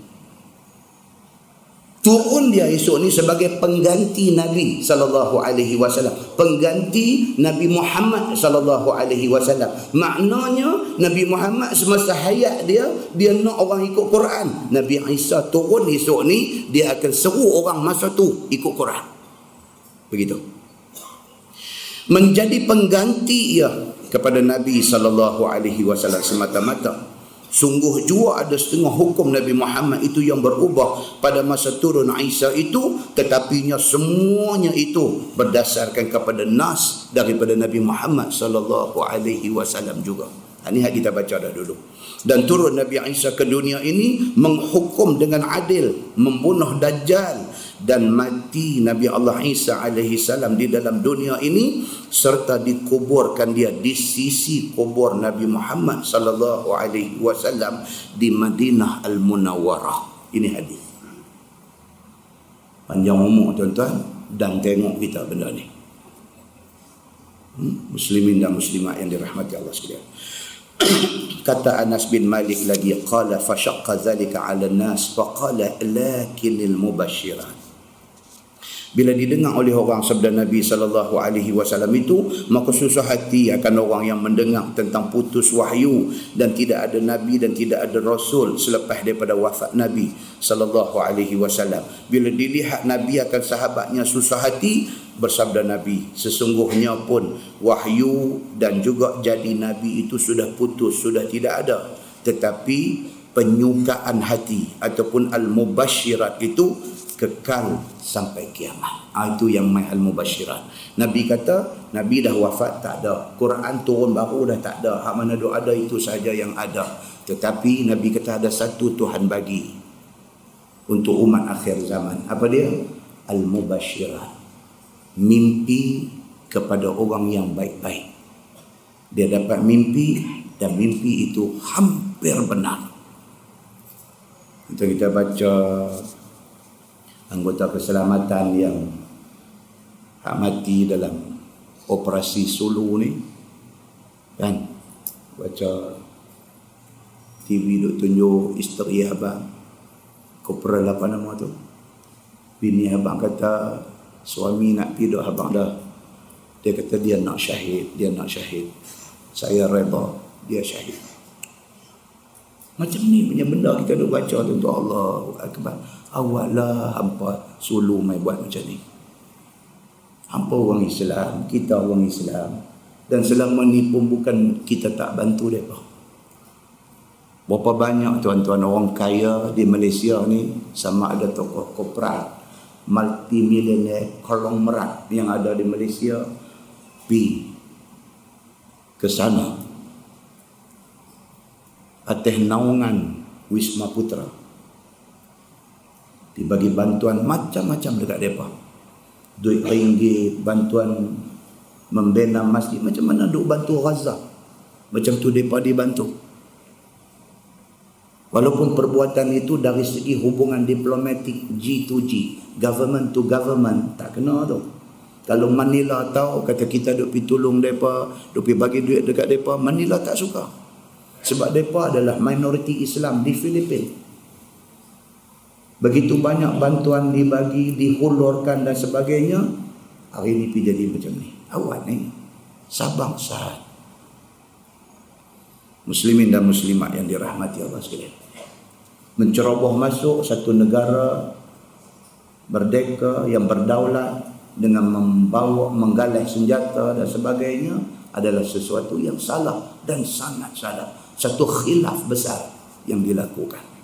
Speaker 1: Turun dia esok ni sebagai pengganti Nabi sallallahu alaihi wasallam, pengganti Nabi Muhammad sallallahu alaihi wasallam. Maknanya Nabi Muhammad semasa hayat dia nak orang ikut Quran. Nabi Isa turun esok ni dia akan seru orang masa tu ikut Quran. Begitu. Menjadi pengganti ia kepada Nabi sallallahu alaihi wasallam semata-mata. Sungguh jua ada setengah hukum Nabi Muhammad itu yang berubah pada masa turun Isa itu, tetapinya semuanya itu berdasarkan kepada nas daripada Nabi Muhammad sallallahu alaihi wasallam juga. Ini yang kita baca dah dulu. Dan turun Nabi Isa ke dunia ini menghukum dengan adil, membunuh Dajjal, dan mati Nabi Allah Isa alaihi salam di dalam dunia ini, serta dikuburkan dia di sisi kubur Nabi Muhammad sallallahu alaihi wasallam di Madinah Al-Munawwarah. Ini hadis. Panjang umur tuan-tuan, dan tengok kita benda ni. Muslimin dan muslimat yang dirahmati Allah sekalian. Kata Anas bin Malik lagi, qala fa syaqqa dhalika 'ala an-nas fa qala lakinil mubasysyirat. Bila didengar oleh orang sabda Nabi sallallahu alaihi wasallam itu, maka susah hati akan orang yang mendengar tentang putus wahyu dan tidak ada nabi dan tidak ada rasul selepas daripada wafat Nabi sallallahu alaihi wasallam. Bila dilihat Nabi akan sahabatnya susah hati, bersabda Nabi, sesungguhnya pun wahyu dan juga jadi Nabi itu sudah putus, sudah tidak ada. Tetapi penyukaan hati ataupun al-mubasyirat itu kekal sampai kiamat. Itu yang mai al-mubasyirat. Nabi kata, Nabi dah wafat tak ada. Quran turun baru dah tak ada. Hak mana ada itu saja yang ada. Tetapi Nabi kata ada satu Tuhan bagi untuk umat akhir zaman. Apa dia? Al-mubasyirat. Mimpi kepada orang yang baik-baik. Dia dapat mimpi dan mimpi itu hampir benar. Kita baca anggota keselamatan yang mati dalam operasi Sulu ni, kan, baca TV duk tunjuk isteri abang, Kopral apa nama tu, bini abang kata suami nak pergi duk abang dah, dia kata dia nak syahid, saya reda dia syahid. Macam ni punya benda kita duk baca tentu Allahu Akbar. Awaklah hampa Sulu mai buat macam ni. Hampa orang Islam, kita orang Islam, dan selama ni pun bukan kita tak bantu mereka. Berapa banyak tuan-tuan orang kaya di Malaysia ni, sama ada tokoh korporat, multimillionaire, konglomerat yang ada di Malaysia, pergi ke sana atas naungan Wisma Putra, dibagi bantuan macam-macam dekat mereka. Duit ringgit, bantuan membina masjid, macam mana duk bantu Gaza, macam tu mereka dibantu. Walaupun perbuatan itu dari segi hubungan diplomatik G2G, government to government, tak kena tu. Kalau Manila tahu kata kita duk pergi tolong mereka, duk pergi bagi duit dekat mereka, Manila tak suka. Sebab mereka adalah minoriti Islam di Filipina. Begitu banyak bantuan dibagi, dihulurkan dan sebagainya, hari ini pergi jadi macam ni. Awak ni Sabang Sahat. Muslimin dan muslimat yang dirahmati Allah sekalian. Menceroboh masuk satu negara merdeka yang berdaulat dengan menggalak senjata dan sebagainya adalah sesuatu yang salah dan sangat salah. Satu khilaf besar yang dilakukan.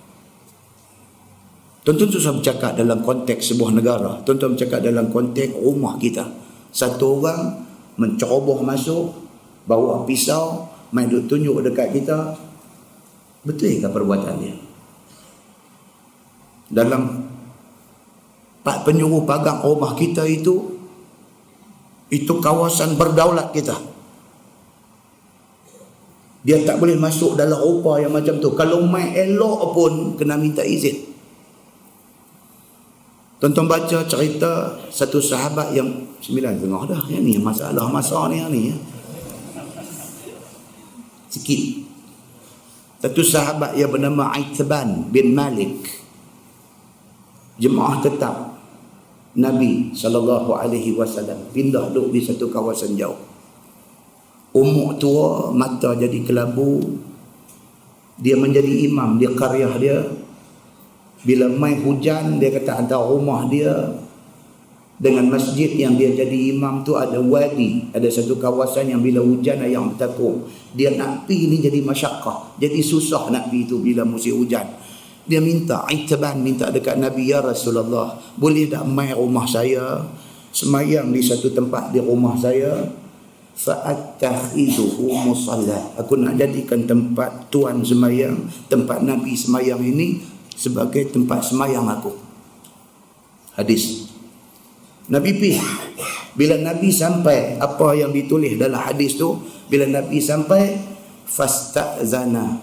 Speaker 1: Tuan-tuan susah bercakap dalam konteks sebuah negara. Tuan-tuan bercakap dalam konteks rumah kita. Satu orang menceroboh masuk, bawa pisau, main duk tunjuk dekat kita. Betul ke perbuatan dia? Dalam penyuruh pagang rumah kita itu kawasan berdaulat kita. Dia tak boleh masuk dalam rupa yang macam tu. Kalau main elok pun kena minta izin. Tonton baca cerita satu sahabat yang 9 tengah dah. Yang ni masalah masa ni ya. Sikit. Satu sahabat yang bernama Aitban bin Malik, jemaah tetap Nabi SAW, pindah duduk di satu kawasan jauh. Umur tua, mata jadi kelabu. Dia menjadi imam di qaryah dia. Bila main hujan, dia kata antara rumah dia dengan masjid yang dia jadi imam tu ada wadi, ada satu kawasan yang bila hujan air bertakung. Dia nak pergi ni jadi masyakkah, jadi susah nak pergi tu bila musim hujan. Dia minta, Aitban minta dekat Nabi, ya Rasulullah, boleh tak mai rumah saya, semayang di satu tempat di rumah saya, fa'attakhiduhu musalla. Aku nak jadikan tempat tuan semayang, tempat Nabi semayang ini sebagai tempat semayang aku. Hadis. Nabi pergi. Bila Nabi sampai, apa yang ditulis dalam hadis tu, bila Nabi sampai, fasta'zana,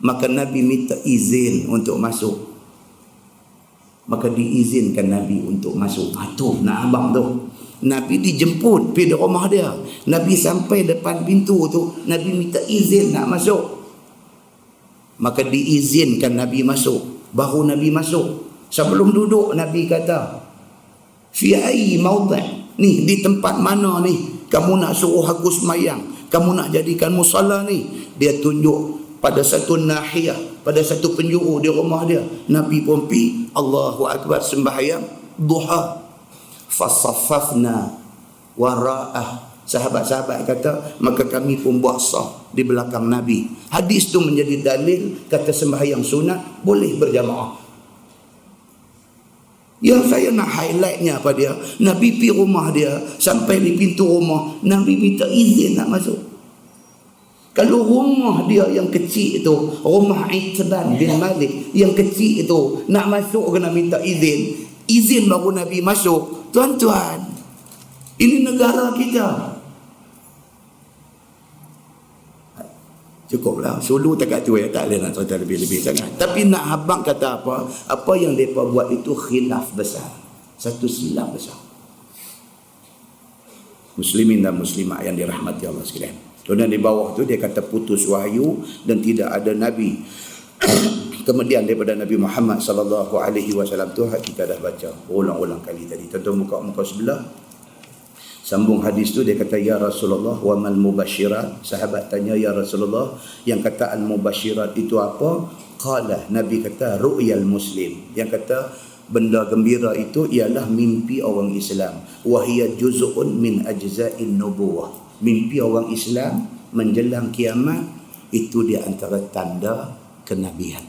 Speaker 1: maka Nabi minta izin untuk masuk. Maka diizinkan Nabi untuk masuk. Tu nak abang tu. Nabi dijemput pergi di rumah dia. Nabi sampai depan pintu tu, Nabi minta izin nak masuk. Maka diizinkan Nabi masuk. Baru Nabi masuk. Sebelum duduk Nabi kata, fi ayyi mawdi', ni di tempat mana ni kamu nak suruh aku semayang, kamu nak jadikan musalla ni. Dia tunjuk pada satu nahiyah, pada satu penjuru di rumah dia. Nabi pun pergi, Allahu Akbar, sembahyang duha. Fasaffafna wara'ah. Sahabat-sahabat kata, maka kami pun buat saf di belakang Nabi. Hadis tu menjadi dalil kata sembahyang sunat boleh berjamaah. Yang saya nak highlightnya apa dia, Nabi pergi rumah dia, sampai di pintu rumah, Nabi minta izin nak masuk. Kalau rumah dia yang kecil itu, rumah Aitban bin Malik yang kecil itu, nak masuk kena minta izin. Izin baru Nabi masuk. Tuan-tuan, ini negara kita. Cukuplah. Sulu takat tu ya, tak boleh nak cerita lebih-lebih sangat. Tapi nak abang kata apa? Apa yang mereka buat itu khilaf besar. Satu silap besar. Muslimin dan muslimat yang dirahmati Allah sekalian. Kemudian di bawah tu dia kata putus wahyu dan tidak ada Nabi. Kemudian daripada Nabi Muhammad sallallahu alaihi wasallam tu kita dah baca ulang-ulang kali tadi. Tuan-tuan muka sebelah. Sambung hadis tu dia kata, ya Rasulullah wa mal mubasyirat. Sahabat tanya, ya Rasulullah, yang kata al mubasyirat itu apa? Qala, Nabi kata ru'yal muslim. Yang kata benda gembira itu ialah mimpi orang Islam. Wahia juz'un min ajza'in nubuwah. Mimpi orang Islam menjelang kiamat itu di antara tanda kenabian.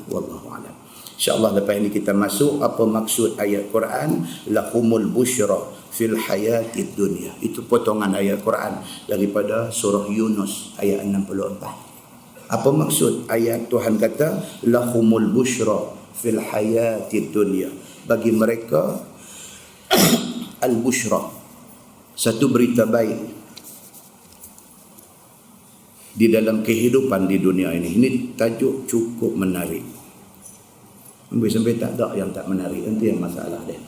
Speaker 1: Wallahu a'lam. InsyaAllah lepas ini kita masuk apa maksud ayat Quran lahumul busyra fil hayatid dunya. Itu potongan ayat Quran daripada surah Yunus ayat 64. Apa maksud ayat Tuhan kata lahumul busyra fil hayatid dunya? Bagi mereka al-busyra, satu berita baik di dalam kehidupan di dunia ini. Ini tajuk cukup menarik. Sampai tak ada yang tak menarik, itu yang masalah dia.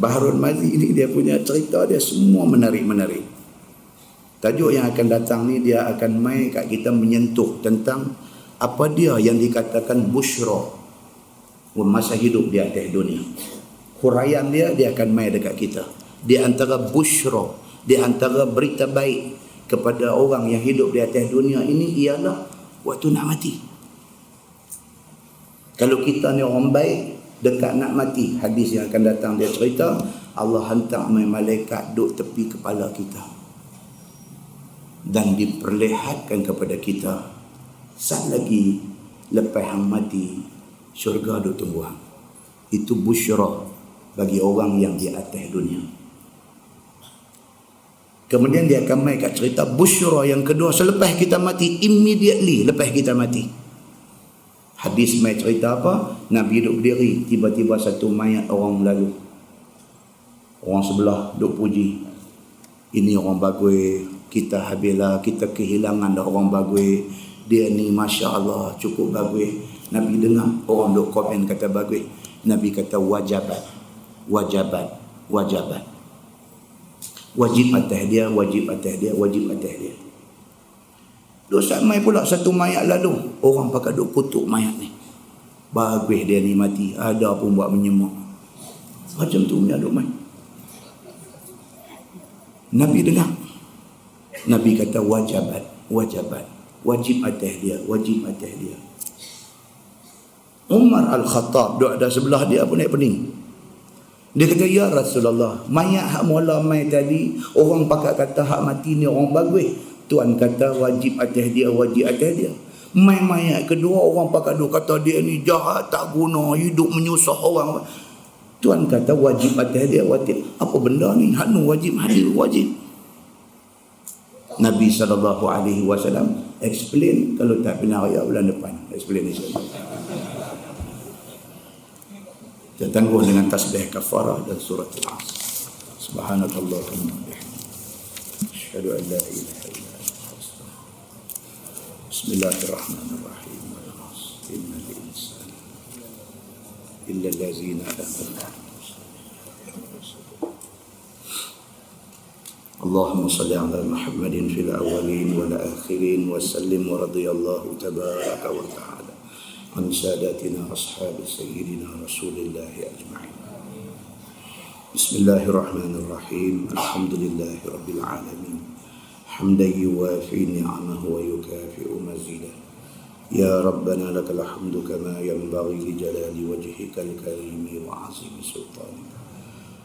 Speaker 1: Baharul Mazi ini dia punya cerita dia semua menarik-menarik. Tajuk yang akan datang ni dia akan mai kat kita menyentuh tentang apa dia yang dikatakan busyra masa hidup di atas dunia. Huraian dia akan mai dekat kita. Di antara busyra, di antara berita baik kepada orang yang hidup di atas dunia ini ialah waktu nak mati. Kalau kita ni orang baik, dekat nak mati, hadis yang akan datang dia cerita, Allah hantar malaikat duduk tepi kepala kita dan diperlihatkan kepada kita, saat lagi lepas hang mati syurga duk tunggu hang. Itu busyra bagi orang yang di atas dunia. Kemudian dia akan mai kat cerita busyra yang kedua selepas kita mati, immediately lepas kita mati. Hadis mai cerita apa? Nabi duduk berdiri, tiba-tiba satu mayat orang lalu. Orang sebelah duk puji, ini orang bagus, kita habislah, kita kehilangan dah orang bagus. Dia ni Masya Allah cukup bagus. Nabi dengar orang duk komen kata bagus. Nabi kata wajabat, wajabat, wajabat. Wajib atas dia, wajib atas dia, wajib atas dia. Dosa mai pula satu mayat lalu, orang pakai duk kutuk mayat ni. Bagus dia ni mati, ada pun buat menyemak. Macam tu punya duk mai. Nabi dengar. Nabi kata wajabat, wajabat. Wajib atas dia, wajib atas dia. Umar Al-Khattab duk ada sebelah dia pun naik pening. Dia kata, ya Rasulullah, mayat hak mula mai tadi, orang pakai kata hak mati ni orang bagus. Tuan kata wajib atas dia, wajib atas dia. Mai mayat kedua orang pakai duk kata dia ni jahat, tak guna, hidup menyusah orang. Tuan kata wajib atas dia, wajib. Apa benda ni? Hanu wajib, hadil wajib. Nabi SAW explain, kalau tak pernah ayat bulan depan explanation. Kita tangguh dengan tasbih kafarah dan surat Al-Asr. Subhanakallahumma wa bihamdika, asyhadu an la ilaha illa anta, astaghfiruka. Bismillahirrahmanirrahim. Innal insana illa allazina amanu. اللهم صل على محمد في الأولين والآخرين وسلم ورضي الله تبارك وتعالى عن ساداتنا أصحاب سيدنا رسول الله أجمعين. بسم الله الرحمن الرحيم. الحمد لله رب العالمين حمدا يوافي نعمه ويكافئ مزيدا. يا ربنا لك الحمد كما ينبغي لجلال وجهك الكريم وعظيم سلطانك.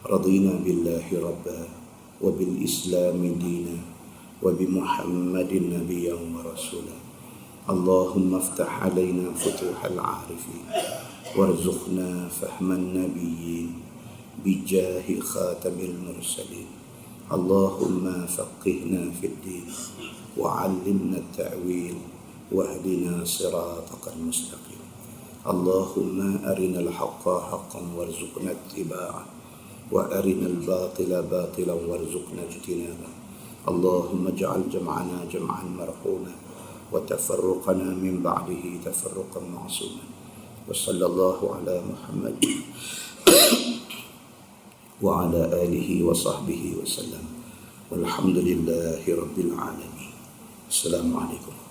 Speaker 1: رضينا بالله ربا وبالإسلام دينا وبمحمد نبيا ورسولا. اللهم افتح علينا فتوح العارفين وارزقنا فهم النبيين بجاه خاتم المرسلين. اللهم فقهنا في الدين وعلمنا التأويل واهدنا صراطك المستقيم. اللهم أرنا الحق حقا وارزقنا اتباعه وأرنا الباطل باطلا وارزقنا اجتنابه. اللهم اجعل جمعنا جمعا مرحوما وتفرقنا من بعده تفرقا معصوما. وصلى الله على محمد وعلى آله وصحبه وسلم والحمد لله رب العالمين. السلام عليكم.